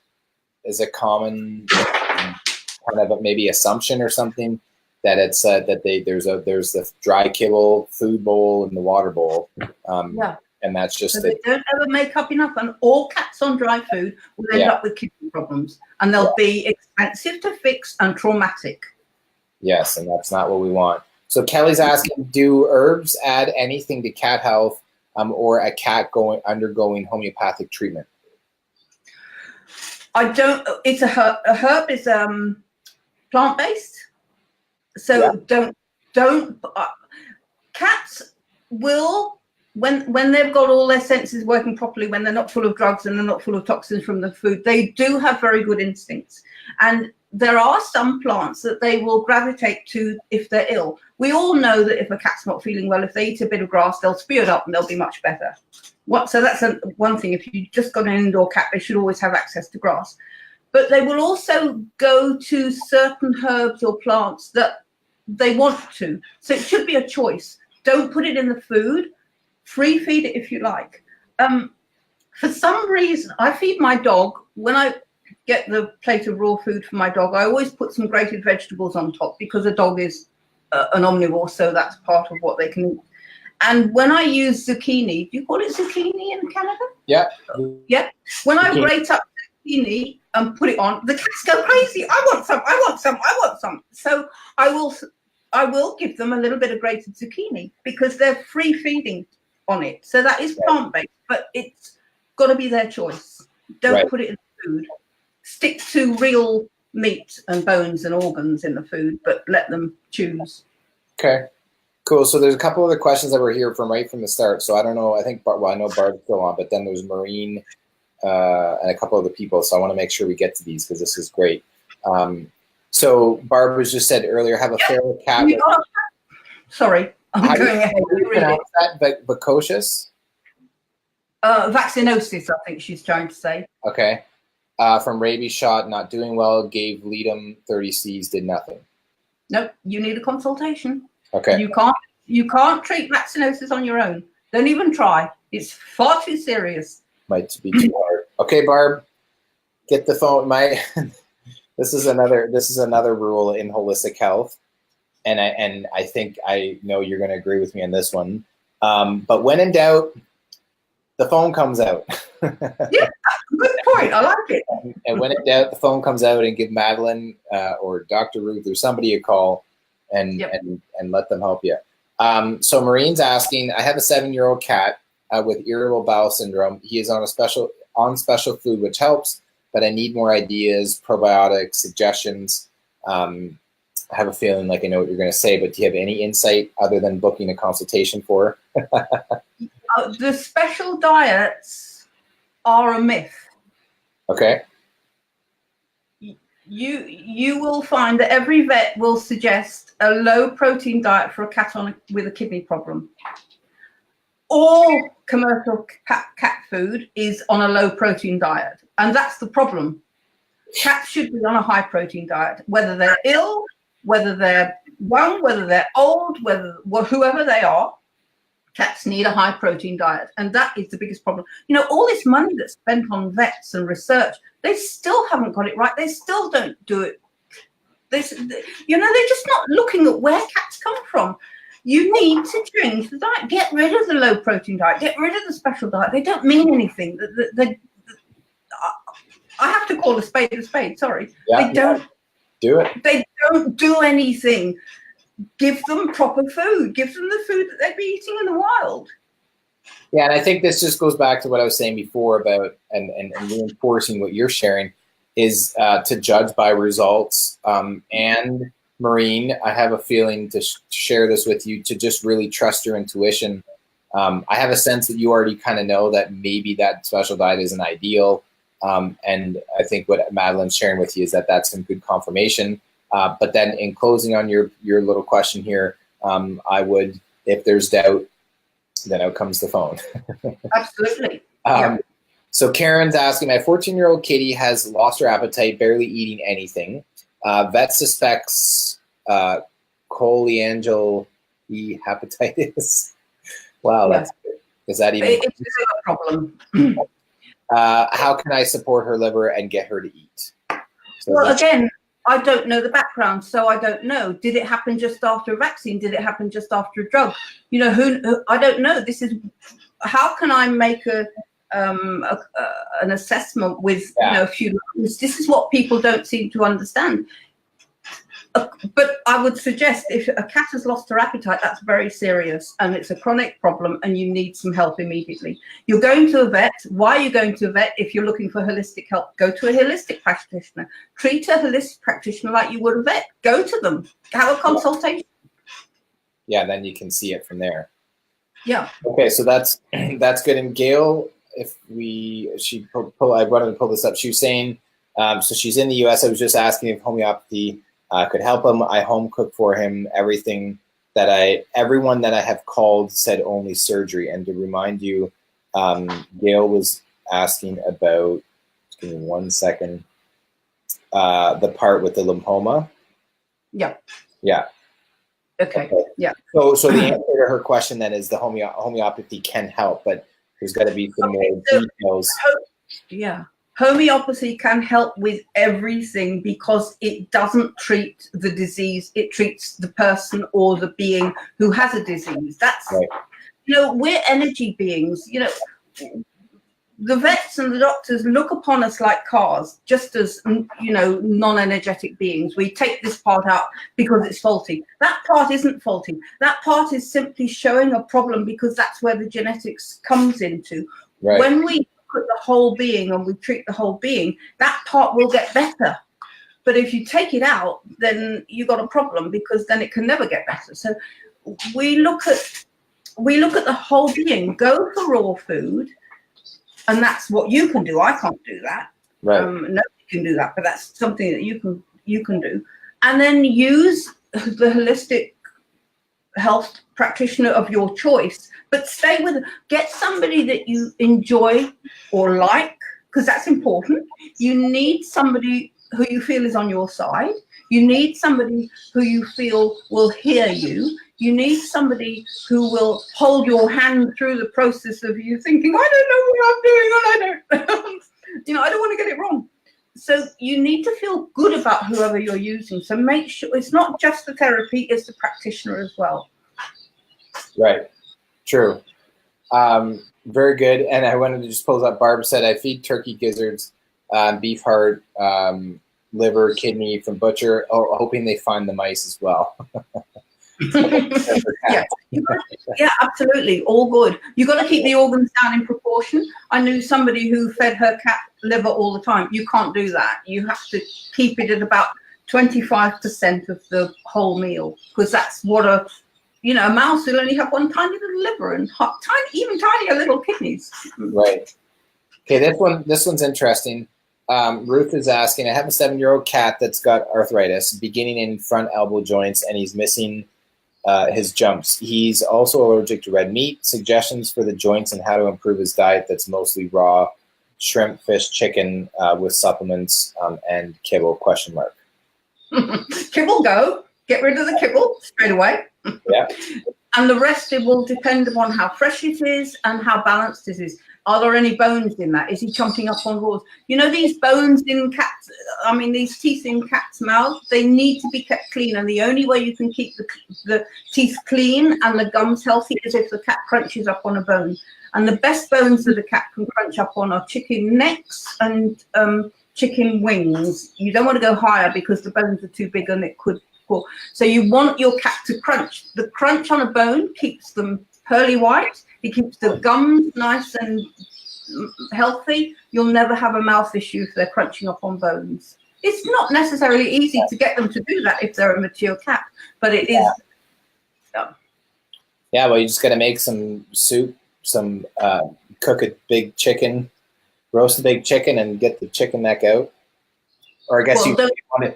Speaker 1: is a common kind of maybe assumption or something, that it's that there's the dry kibble food bowl and the water bowl. And that's just
Speaker 2: so they don't ever make up enough, and all cats on dry food will end up with kidney problems, and they'll be expensive to fix and traumatic.
Speaker 1: Yes, and that's not what we want. So Kelly's asking, do herbs add anything to cat health, or a cat undergoing homeopathic treatment?
Speaker 2: I don't. It's a herb. A herb is plant-based, so don't. Cats will. When they've got all their senses working properly, when they're not full of drugs and they're not full of toxins from the food, they do have very good instincts. And there are some plants that they will gravitate to if they're ill. We all know that if a cat's not feeling well, if they eat a bit of grass, they'll spew it up and they'll be much better. So that's one thing. If you just got an indoor cat, they should always have access to grass. But they will also go to certain herbs or plants that they want to. So it should be a choice. Don't put it in the food. Free feed it if you like. For some reason, I feed my dog, when I get the plate of raw food for my dog, I always put some grated vegetables on top, because a dog is an omnivore, so that's part of what they can eat. And when I use zucchini, do you call it zucchini in Canada?
Speaker 1: Yeah.
Speaker 2: Yeah. When I grate up zucchini and put it on, the cats go crazy. I want some, I want some, I want some. So I will give them a little bit of grated zucchini, because they're free feeding on it. So that is plant-based, but it's got to be their choice. Don't put it in food. Stick to real meat and bones and organs in the food, but let them choose.
Speaker 1: Okay, cool. So there's a couple other questions that were here from right from the start. So I don't know. I think, well, I know Barb's still on, but then there's Maureen and a couple other people. So I want to make sure we get to these because this is great. So Barb was just said earlier, have a feral cat.
Speaker 2: Sorry, I'm going ahead.
Speaker 1: How do you pronounce that? Vacocious?
Speaker 2: Vaccinosis, I think she's trying to say.
Speaker 1: Okay. From rabies shot, not doing well, gave Leadum 30 Cs, did nothing. Nope,
Speaker 2: you need a consultation.
Speaker 1: Okay.
Speaker 2: You can't treat vaccinosis on your own. Don't even try. It's far too serious.
Speaker 1: Might be too hard. Okay, Barb, get the phone. This is another rule in holistic health, and I think I know you're going to agree with me on this one. But when in doubt, the phone comes out.
Speaker 2: Yeah, good point. I like it.
Speaker 1: And when in doubt, the phone comes out, and give Madeleine or Dr. Ruth or somebody a call, and let them help you. So Maureen's asking, I have a 7-year-old cat with irritable bowel syndrome. He is on special food, which helps, but I need more ideas, probiotics, suggestions. I have a feeling like I know what you're going to say, but do you have any insight other than booking a consultation for her?
Speaker 2: The special diets are a myth.
Speaker 1: Okay.
Speaker 2: You will find that every vet will suggest a low protein diet for a cat with a kidney problem. All commercial cat food is on a low protein diet, and that's the problem. Cats should be on a high protein diet, whether they're ill, whether they're young, whether they're old, whoever they are. Cats need a high protein diet, and that is the biggest problem. You know, all this money that's spent on vets and research, they still haven't got it right. They still don't do it. They're just not looking at where cats come from. You need to change the diet. Get rid of the low protein diet. Get rid of the special diet. They don't mean anything. I have to call a spade a spade. Sorry.
Speaker 1: Yeah,
Speaker 2: they don't
Speaker 1: do it.
Speaker 2: They don't do anything. Give them proper food. Give them the food that they'd be eating in the wild.
Speaker 1: Yeah, and I think this just goes back to what I was saying before about and reinforcing what you're sharing is to judge by results. And Maureen, I have a feeling to share this with you, to just really trust your intuition. I have a sense that you already kind of know that maybe that special diet isn't ideal. And I think what Madeleine's sharing with you is that that's some good confirmation. But then in closing on your little question here, I would, if there's doubt, then out comes the phone.
Speaker 2: Absolutely.
Speaker 1: So Karen's asking, my 14-year-old kitty has lost her appetite, barely eating anything. Vet suspects choleangial hepatitis. Wow,
Speaker 2: Yeah.
Speaker 1: that's good. Is that even?
Speaker 2: It's a problem.
Speaker 1: How can I support her liver and get her to eat? So
Speaker 2: well, again, I don't know the background, so I don't know. Did it happen just after a vaccine? Did it happen just after a drug? You know, who I don't know. This is how can I make an assessment with a few lines? This is what people don't seem to understand. But I would suggest if a cat has lost her appetite, that's very serious and it's a chronic problem and you need some help immediately. You're going to a vet. Why are you going to a vet? If you're looking for holistic help, go to a holistic practitioner. Treat a holistic practitioner like you would a vet. Go to them. Have a consultation.
Speaker 1: Yeah, then you can see it from there.
Speaker 2: Yeah.
Speaker 1: Okay, so that's good. And Gail, I wanted to pull this up. She was saying, so she's in the U.S. I was just asking if homeopathy could help him. I home cook for him. Everyone that I have called said only surgery. And to remind you, Gail was asking about, just give me 1 second, the part with the lymphoma.
Speaker 2: Yeah.
Speaker 1: Yeah.
Speaker 2: Okay. Yeah.
Speaker 1: So the answer to her question then is the homeopathy can help, but there's got to be some more details.
Speaker 2: Yeah. Homeopathy can help with everything because it doesn't treat the disease. It treats the person or the being who has a disease. That's,
Speaker 1: right.
Speaker 2: We're energy beings. The vets and the doctors look upon us like cars, just as, non-energetic beings. We take this part out because it's faulty. That part isn't faulty. That part is simply showing a problem because that's where the genetics comes into.
Speaker 1: Right.
Speaker 2: When we look at the whole being and we treat the whole being, that part will get better. But if you take it out, then you got a problem, because then it can never get better. So we look at the whole being. Go for raw food, and that's what you can do. I can't do that.
Speaker 1: Right.
Speaker 2: Nobody can do that, but that's something that you can do. And then use the holistic health practitioner of your choice, but get somebody that you enjoy or like, because that's important. You need somebody who you feel is on your side. You need somebody who you feel will hear you. You need somebody who will hold your hand through the process of you thinking, I don't know what I'm doing, and I don't I don't want to get it wrong. So you need to feel good about whoever you're using. So make sure it's not just the therapy, it's the practitioner as well.
Speaker 1: Right. True. Very good. And I wanted to just close up. Barb said, I feed turkey gizzards, beef heart, liver, kidney from butcher, hoping they find the mice as well.
Speaker 2: Yeah, absolutely. All good. You got to keep the organs down in proportion. I knew somebody who fed her cat liver all the time. You can't do that. You have to keep it at about 25% of the whole meal, because that's what a mouse will only have one tiny little liver and even tinier little kidneys.
Speaker 1: Right. Okay, this one's interesting. Ruth is asking, I have a 7-year-old cat that's got arthritis beginning in front elbow joints, and he's missing his jumps. He's also allergic to red meat. Suggestions for the joints and how to improve his diet that's mostly raw shrimp, fish, chicken with supplements and kibble, ?
Speaker 2: Kibble, go. Get rid of the kibble straight away.
Speaker 1: Yeah.
Speaker 2: And the rest, it will depend upon how fresh it is and how balanced it is. Are there any bones in that? Is he chomping up on raws? These bones in cats, these teeth in cats' mouths, they need to be kept clean. And the only way you can keep the teeth clean and the gums healthy is if the cat crunches up on a bone. And the best bones that a cat can crunch up on are chicken necks and chicken wings. You don't want to go higher because the bones are too big and it could fall. So you want your cat to crunch. The crunch on a bone keeps them pearly white. It keeps the gums nice and healthy. You'll never have a mouth issue if they're crunching up on bones. It's not necessarily easy to get them to do that if they're a mature cat, but it is.
Speaker 1: Yeah, well, you just got to make some soup, cook a big chicken, roast a big chicken, and get the chicken neck out. Or I guess you want to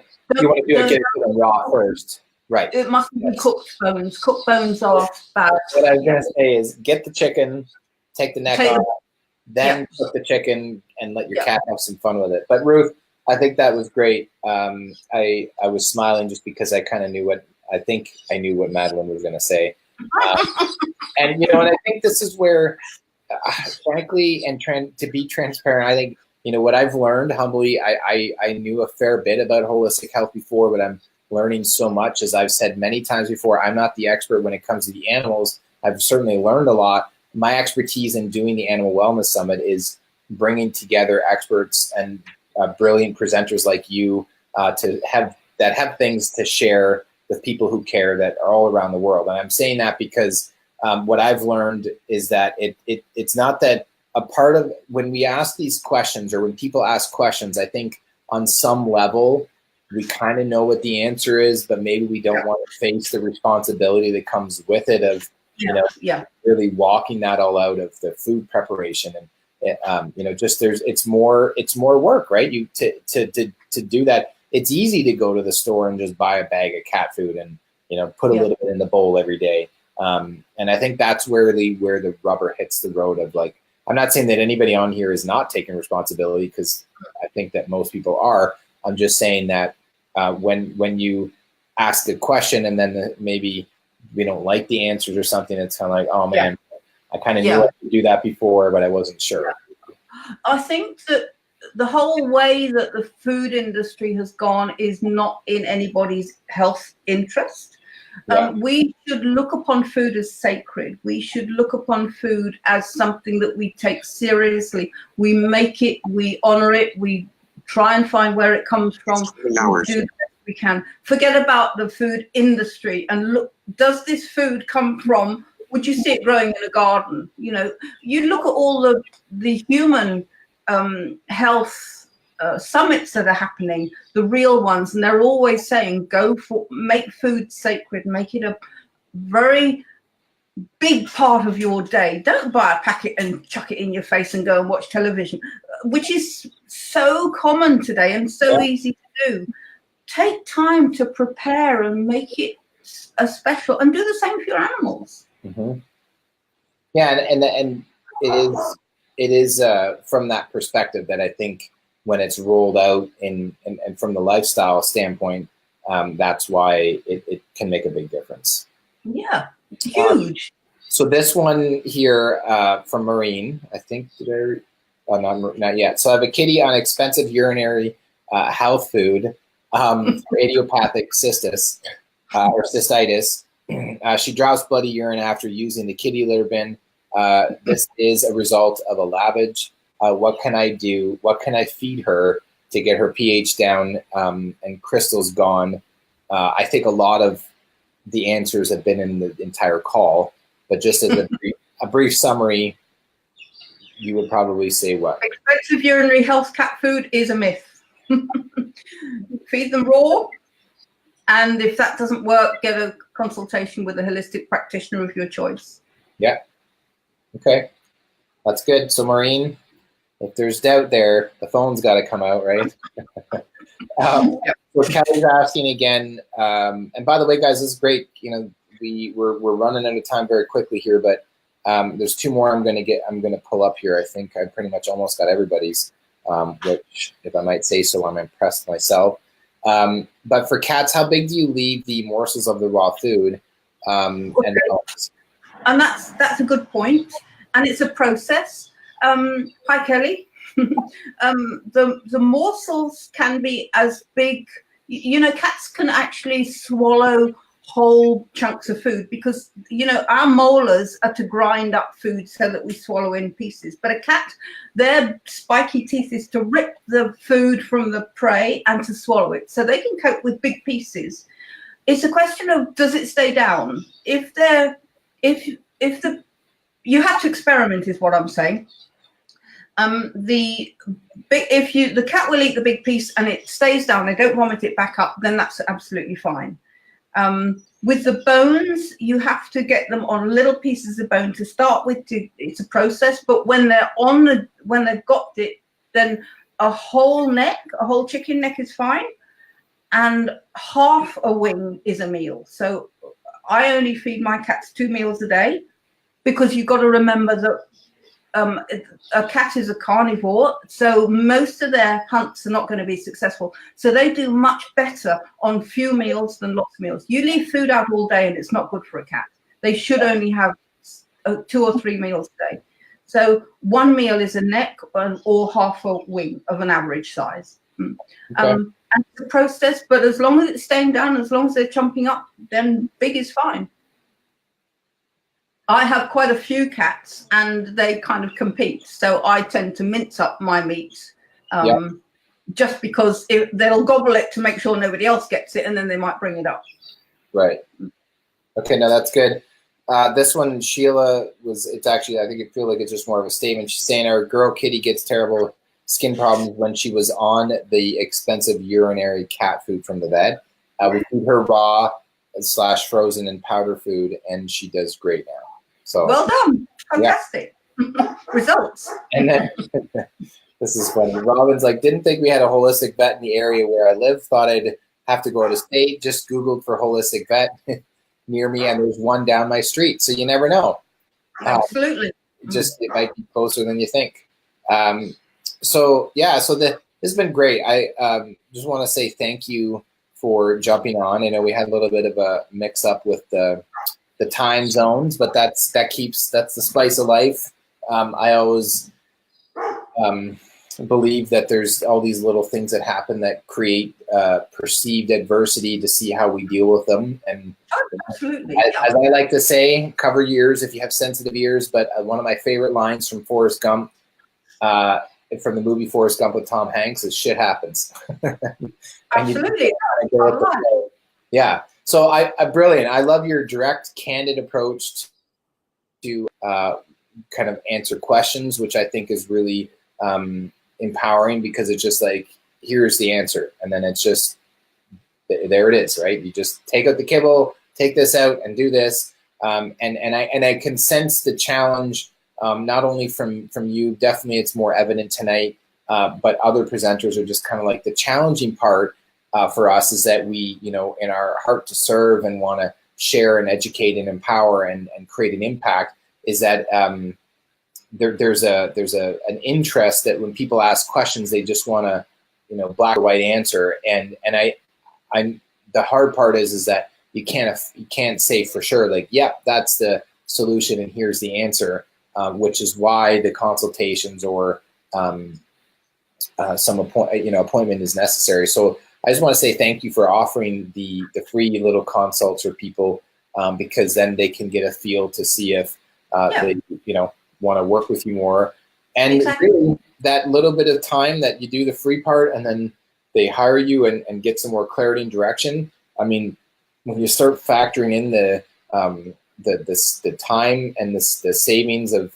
Speaker 1: get it raw first. Right.
Speaker 2: It must be cooked bones. Cooked bones are bad.
Speaker 1: What I was going to say is get the chicken, take the neck off, then cook the chicken, and let your cat have some fun with it. But Ruth, I think that was great. I was smiling just because I kind of knew what Madeleine was going to say. And I think this is where, frankly, and to be transparent, I think what I've learned humbly. I knew a fair bit about holistic health before, but I'm learning so much. As I've said many times before, I'm not the expert when it comes to the animals. I've certainly learned a lot. My expertise in doing the Animal Wellness Summit is bringing together experts and brilliant presenters like you to have things to share with people who care that are all around the world. And I'm saying that because what I've learned is that it's not that a part of when we ask these questions or when people ask questions, I think on some level, we kind of know what the answer is, but maybe we don't want to face the responsibility that comes with it of, really walking that all out of the food preparation. And, it's more work, right? To do that. It's easy to go to the store and just buy a bag of cat food and, put a little bit in the bowl every day. And I think that's where the rubber hits the road of like, I'm not saying that anybody on here is not taking responsibility, because I think that most people are. I'm just saying that when you ask a question and then maybe we don't like the answers or something, it's kind of like, oh man, I kind of knew I could do that before, but I wasn't sure.
Speaker 2: I think that the whole way that the food industry has gone is not in anybody's health interest. We should look upon food as sacred. We should look upon food as something that we take seriously. We make it, we honor it, we try and find where it comes from. We do the best we can. Forget about the food industry and look, does this food come from, would you see it growing in a garden? You look at all the human health summits that are happening, the real ones, and they're always saying, make food sacred, make it a very big part of your day. Don't buy a packet and chuck it in your face and go and watch television, which is so common today and so easy to do. Take time to prepare and make it a special, and do the same for your animals.
Speaker 1: Mm-hmm. Yeah, and it is from that perspective that I think when it's rolled out and from the lifestyle standpoint, that's why it can make a big difference.
Speaker 2: Yeah, huge.
Speaker 1: So this one here from Marine, I think, not yet. So I have a kitty on expensive urinary health food for idiopathic cystis or cystitis. She drops bloody urine after using the kitty litter bin. This is a result of a lavage. What can I do? What can I feed her to get her pH down and crystals gone? I think a lot of the answers have been in the entire call, but just as a brief summary, you would probably say what?
Speaker 2: Expensive urinary health cat food is a myth. Feed them raw, and if that doesn't work, get a consultation with a holistic practitioner of your choice.
Speaker 1: Yeah. Okay. That's good. So Maureen, if there's doubt there, the phone's got to come out, right? So Kelly's asking again, and by the way, guys, this is great. You know, we're running out of time very quickly here, but there's two more I'm going to pull up here. I think I pretty much almost got everybody's, which, if I might say so, I'm impressed myself. But for cats, how big do you leave the morsels of the raw food? And
Speaker 2: that's a good point, and it's a process. Hi, Kelly. The morsels can be as big. You know, cats can actually swallow whole chunks of food because, you know, our molars are to grind up food so that we swallow in pieces. But a cat, their spiky teeth is to rip the food from the prey and to swallow it. So they can cope with big pieces. It's a question of, does it stay down? You have to experiment, is what I'm saying. The cat will eat the big piece and it stays down, they don't vomit it back up, then that's absolutely fine. With the bones, you have to get them on little pieces of bone to start with. It's a process, but when they've got it, then a whole chicken neck is fine, and half a wing is a meal. So I only feed my cats 2 meals a day, because you've got to remember that a cat is a carnivore, so most of their hunts are not going to be successful. So they do much better on few meals than lots of meals. You leave food out all day and it's not good for a cat. They should only have 2 or 3 meals a day. So 1 meal is a neck or half a wing of an average size. Okay. And it's a process, but as long as it's staying down, as long as they're chomping up, then big is fine. I have quite a few cats and they kind of compete. So I tend to mince up my meat just because they'll gobble it to make sure nobody else gets it, and then they might bring it up. Right.
Speaker 1: Okay, no, that's good. This one, Sheila, it's actually, I think it feels like it's just more of a statement. She's saying our girl kitty gets terrible skin problems when she was on the expensive urinary cat food from the vet. We feed her raw / frozen and powder food, and she does great now. So
Speaker 2: well done, fantastic. Results.
Speaker 1: And then this is funny. Robin's like, didn't think we had a holistic vet in the area where I live. Thought I'd have to go out of state. Just Googled for holistic vet near me, and there's one down my street. So you never know.
Speaker 2: Absolutely.
Speaker 1: It might be closer than you think. So this has been great. I just want to say thank you for jumping on. I know we had a little bit of a mix up with the time zones, but that's the spice of life. I always believe that there's all these little things that happen that create perceived adversity to see how we deal with them. And
Speaker 2: absolutely,
Speaker 1: as I like to say, cover your ears if you have sensitive ears. But one of my favorite lines from Forrest Gump, from the movie Forrest Gump with Tom Hanks, is "Shit happens."
Speaker 2: Absolutely.
Speaker 1: Yeah. So I brilliant. I love your direct, candid approach to kind of answer questions, which I think is really empowering because it's just like, here's the answer. And then it's just, there it is, right? You just take out the kibble, take this out and do this. And I can sense the challenge, not only from you, definitely it's more evident tonight, but other presenters are just kind of like the challenging part for us is that we, in our heart to serve and want to share and educate and empower and create an impact is that there's an interest that when people ask questions, they just want to, black or white answer. And I'm the hard part is that you can't say for sure, like, yep, that's the solution and here's the answer, which is why the consultations or some appointment is necessary. So I just want to say thank you for offering the free little consults for people, because then they can get a feel to see if they want to work with you more. And
Speaker 2: exactly.
Speaker 1: Really, that little bit of time that you do the free part and then they hire you and get some more clarity and direction. I mean, when you start factoring in the time and the savings of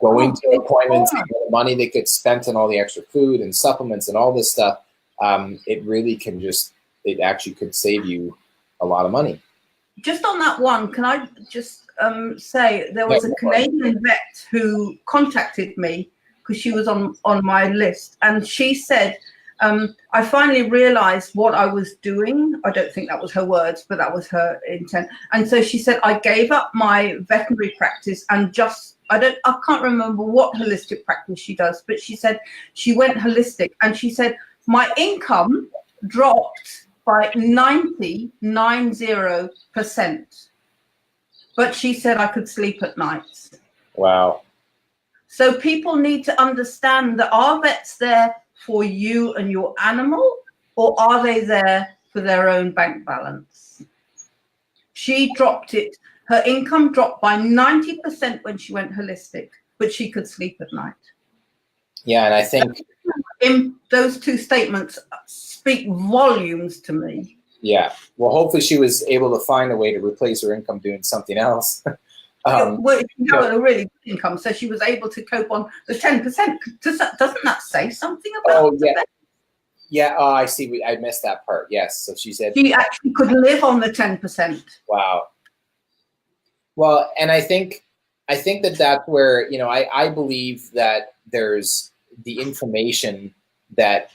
Speaker 1: going to appointments, and the money that gets spent on all the extra food and supplements and all this stuff, it really can it actually could save you a lot of money.
Speaker 2: Just on that one, can I just say there was a Canadian vet who contacted me because she was on my list, and she said, I finally realized what I was doing. I don't think that was her words, but that was her intent. And so she said, I gave up my veterinary practice and I can't remember what holistic practice she does, but she said she went holistic, and she said, my income dropped by 90%. But she said I could sleep at night.
Speaker 1: Wow.
Speaker 2: So people need to understand that are vets there for you and your animal, or are they there for their own bank balance? She dropped it. Her income dropped by 90% when she went holistic, but she could sleep at night.
Speaker 1: Yeah, and I think
Speaker 2: those two statements speak volumes to me.
Speaker 1: Yeah. Well, hopefully she was able to find a way to replace her income doing something else.
Speaker 2: Well, she had a really good income, so she was able to cope on the 10%. Doesn't that say something about
Speaker 1: yeah. Yeah, I see. I missed that part. Yes. So she said
Speaker 2: she actually could live on the 10%.
Speaker 1: Wow. Well, and I think that's where, I believe that there's the information that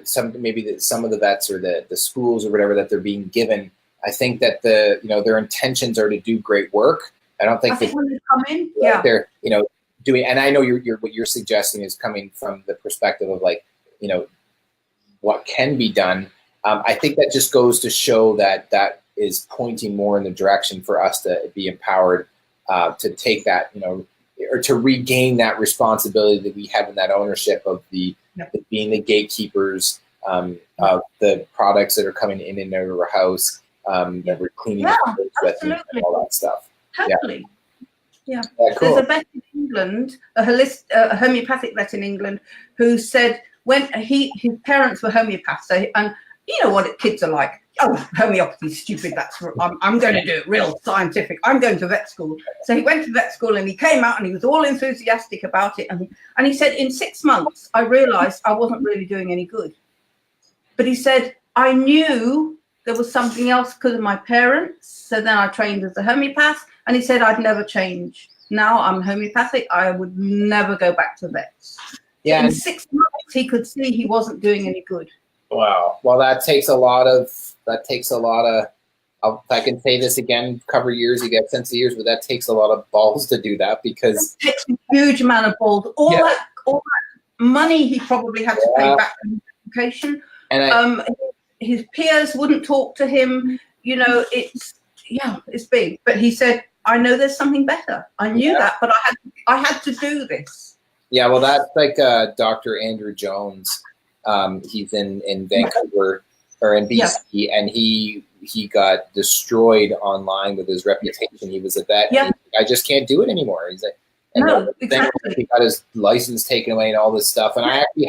Speaker 1: some of the vets or the schools or whatever that they're being given. I think that their intentions are to do great work. I don't think
Speaker 2: when they come in,
Speaker 1: they're doing. And I know what you're suggesting is coming from the perspective of like what can be done. I think that just goes to show that is pointing more in the direction for us to be empowered to take that or to regain that responsibility that we have in that ownership of the being the gatekeepers of the products that are coming in and out of our house, that we're cleaning with and all that stuff.
Speaker 2: Totally. Yeah.
Speaker 1: Cool.
Speaker 2: There's a vet in England, a homeopathic vet in England, who said when his parents were homeopaths, and you know what kids are like. Oh, homeopathy's stupid. I'm going to do it real scientific. I'm going to vet school. So he went to vet school and he came out and he was all enthusiastic about it. And he said, in 6 months, I realized I wasn't really doing any good. But he said, I knew there was something else because of my parents. So then I trained as a homeopath. And he said, I'd never change. Now I'm homeopathic. I would never go back to vets.
Speaker 1: Yeah.
Speaker 2: So in 6 months, he could see he wasn't doing any good.
Speaker 1: Wow. Well, that takes a lot of, I can say this again, cover years, you get sense of years, but that takes a lot of balls to do that because
Speaker 2: it takes a huge amount of balls. All that money he probably had to pay back in education. And his peers wouldn't talk to him. It's big. But he said, I know there's something better. I knew that, but I had to do this. Yeah,
Speaker 1: well, that's like Dr. Andrew Jones. He's in Vancouver or in BC, and he got destroyed online with his reputation. He was a vet.
Speaker 2: Yeah.
Speaker 1: I just can't do it anymore. He's like,
Speaker 2: exactly.
Speaker 1: He got his license taken away and all this stuff. And I actually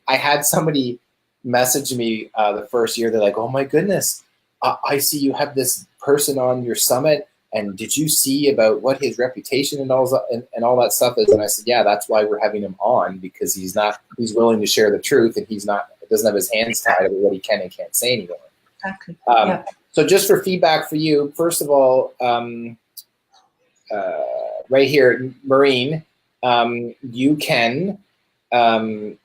Speaker 1: had somebody message me the first year. They're like, "Oh my goodness, I see you have this person on your summit, and did you see about what his reputation and all that stuff is? And I said, yeah, that's why we're having him on, because he's willing to share the truth, and doesn't have his hands tied about what he can and can't say anymore.
Speaker 2: Exactly.
Speaker 1: So just for feedback for you, first of all, right here, Maureen, you can, yes,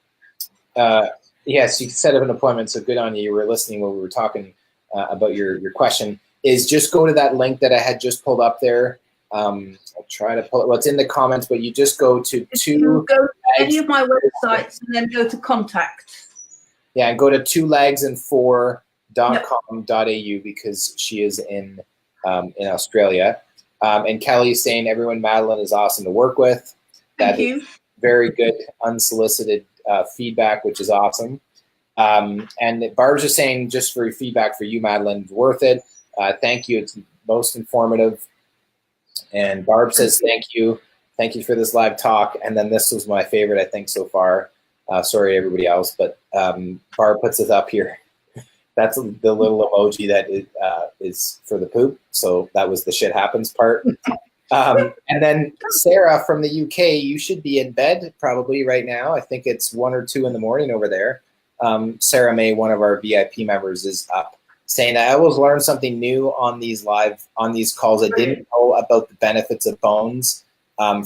Speaker 1: you can set up an appointment. So good on you. You were listening when we were talking about your question. Is just go to that link that I had just pulled up there. I'll try to pull it. Well, it's in the comments, but you just go to
Speaker 2: go to any of my websites and then go to contact.
Speaker 1: Yeah, and go to twolegsandfour.com.au because she is in Australia. And Kelly is saying, everyone, Madeleine is awesome to work with.
Speaker 2: Thank you.
Speaker 1: Very good unsolicited feedback, which is awesome. And Barb's just saying, just for feedback for you, Madeleine, it's worth it. Thank you. It's most informative. And Barb says, thank you. Thank you for this live talk. And then this was my favorite, I think, so far. Sorry, everybody else, but Barb puts it up here. That's the little emoji that is for the poop. So that was the shit happens part. And then Sarah from the UK, you should be in bed probably right now. I think it's 1 or 2 in the morning over there. Sarah May, one of our VIP members, is up saying, I always learn something new on these calls. I didn't know about the benefits of bones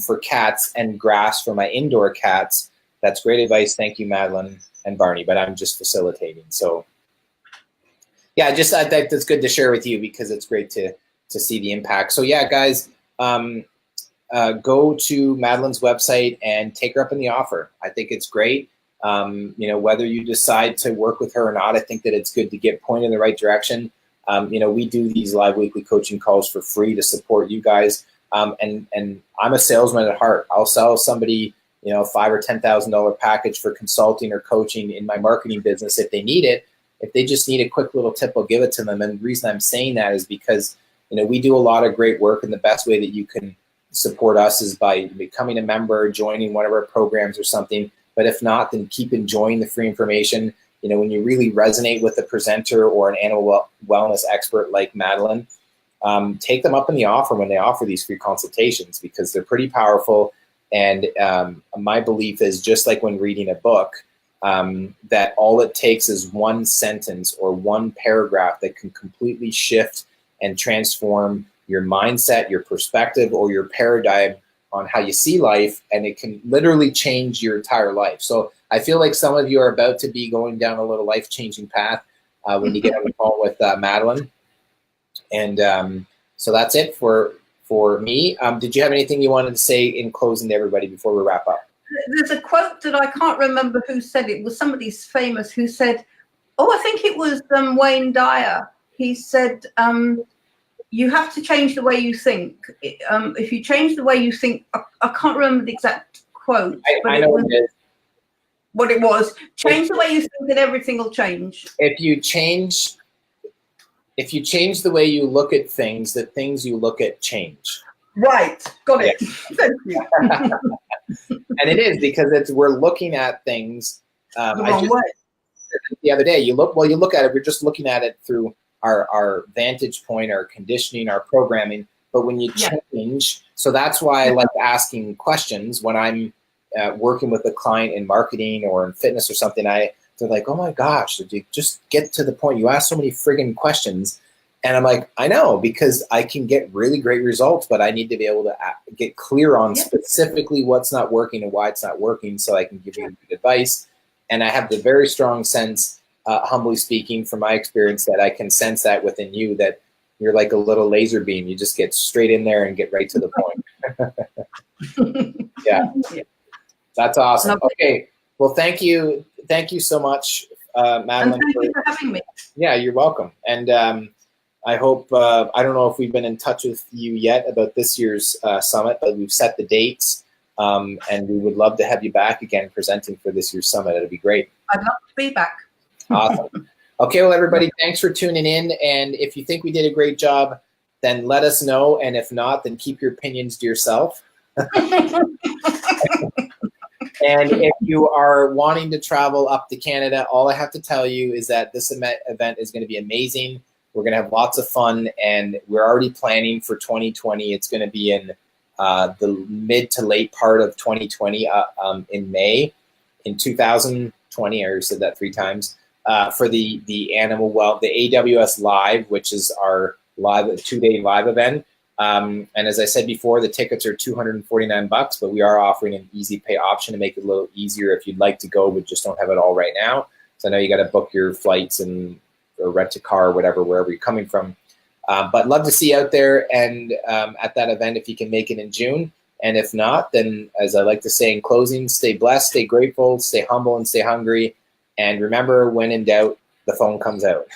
Speaker 1: for cats and grass for my indoor cats. That's great advice. Thank you, Madeleine and Barney, but I'm just facilitating. So yeah, I think that's good to share with you because it's great to see the impact. So yeah, guys, go to Madeleine's website and take her up in the offer. I think it's great. Whether you decide to work with her or not, I think that it's good to get pointed in the right direction. We do these live weekly coaching calls for free to support you guys. And I'm a salesman at heart. I'll sell somebody, $5,000 or $10,000 package for consulting or coaching in my marketing business if they need it. If they just need a quick little tip, I'll give it to them. And the reason I'm saying that is because, we do a lot of great work, and the best way that you can support us is by becoming a member, joining one of our programs or something. But if not, then keep enjoying the free information. When you really resonate with a presenter or an animal wellness expert like Madeleine, take them up in the offer when they offer these free consultations because they're pretty powerful. And my belief is just like when reading a book, that all it takes is one sentence or one paragraph that can completely shift and transform your mindset, your perspective, or your paradigm on how you see life, and it can literally change your entire life. So I feel like some of you are about to be going down a little life-changing path when you get on the call with Madeleine. And so that's it for me. Did you have anything you wanted to say in closing to everybody before we wrap up?
Speaker 2: There's a quote that I can't remember who said it. It was somebody famous who said, I think it was Wayne Dyer. He said, you have to change the way you think. If you change the way you think, I can't remember the exact quote.
Speaker 1: I know
Speaker 2: what it was. Change the way you think and everything will change.
Speaker 1: If you change the way you look at things, the things you look at change.
Speaker 2: Right. Got it. Thank you.
Speaker 1: And it is because we're looking at things
Speaker 2: the wrong way.
Speaker 1: The other day, you look at it, we're just looking at it through our vantage point, our conditioning, our programming. But when you change, so that's why I like asking questions when I'm working with a client in marketing or in fitness or something. They're like, oh my gosh, did you just get to the point? You ask so many friggin' questions. And I'm like, I know, because I can get really great results, but I need to be able to get clear on specifically what's not working and why it's not working so I can give you good advice. And I have the very strong sense, humbly speaking, from my experience, that I can sense that within you, that you're like a little laser beam. You just get straight in there and get right to the point. Yeah. That's awesome. Okay. Well, thank you. Thank you so much, Madeleine.
Speaker 2: And thank you for having me.
Speaker 1: Yeah, you're welcome. And I hope, I don't know if we've been in touch with you yet about this year's summit, but we've set the dates. And we would love to have you back again presenting for this year's summit. It'd be great.
Speaker 2: I'd love to be back.
Speaker 1: Awesome. Okay, well, everybody, thanks for tuning in. And if you think we did a great job, then let us know. And if not, then keep your opinions to yourself. And if you are wanting to travel up to Canada, all I have to tell you is that this event is going to be amazing. We're going to have lots of fun, and we're already planning for 2020. It's going to be in the mid to late part of 2020 in May in 2020. I already said that 3 times for the AWS Live, which is our live 2-day live event. And as I said before, the tickets are $249, but we are offering an easy pay option to make it a little easier if you'd like to go, but just don't have it all right now. So I know you got to book your flights and or rent a car or whatever, wherever you're coming from. But love to see you out there and at that event if you can make it in June. And if not, then as I like to say in closing, stay blessed, stay grateful, stay humble, and stay hungry. And remember, when in doubt, the phone comes out.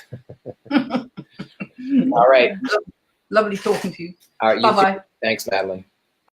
Speaker 1: All right.
Speaker 2: Lovely talking to you.
Speaker 1: All right.
Speaker 2: Bye-bye.
Speaker 1: Thanks, Madeleine.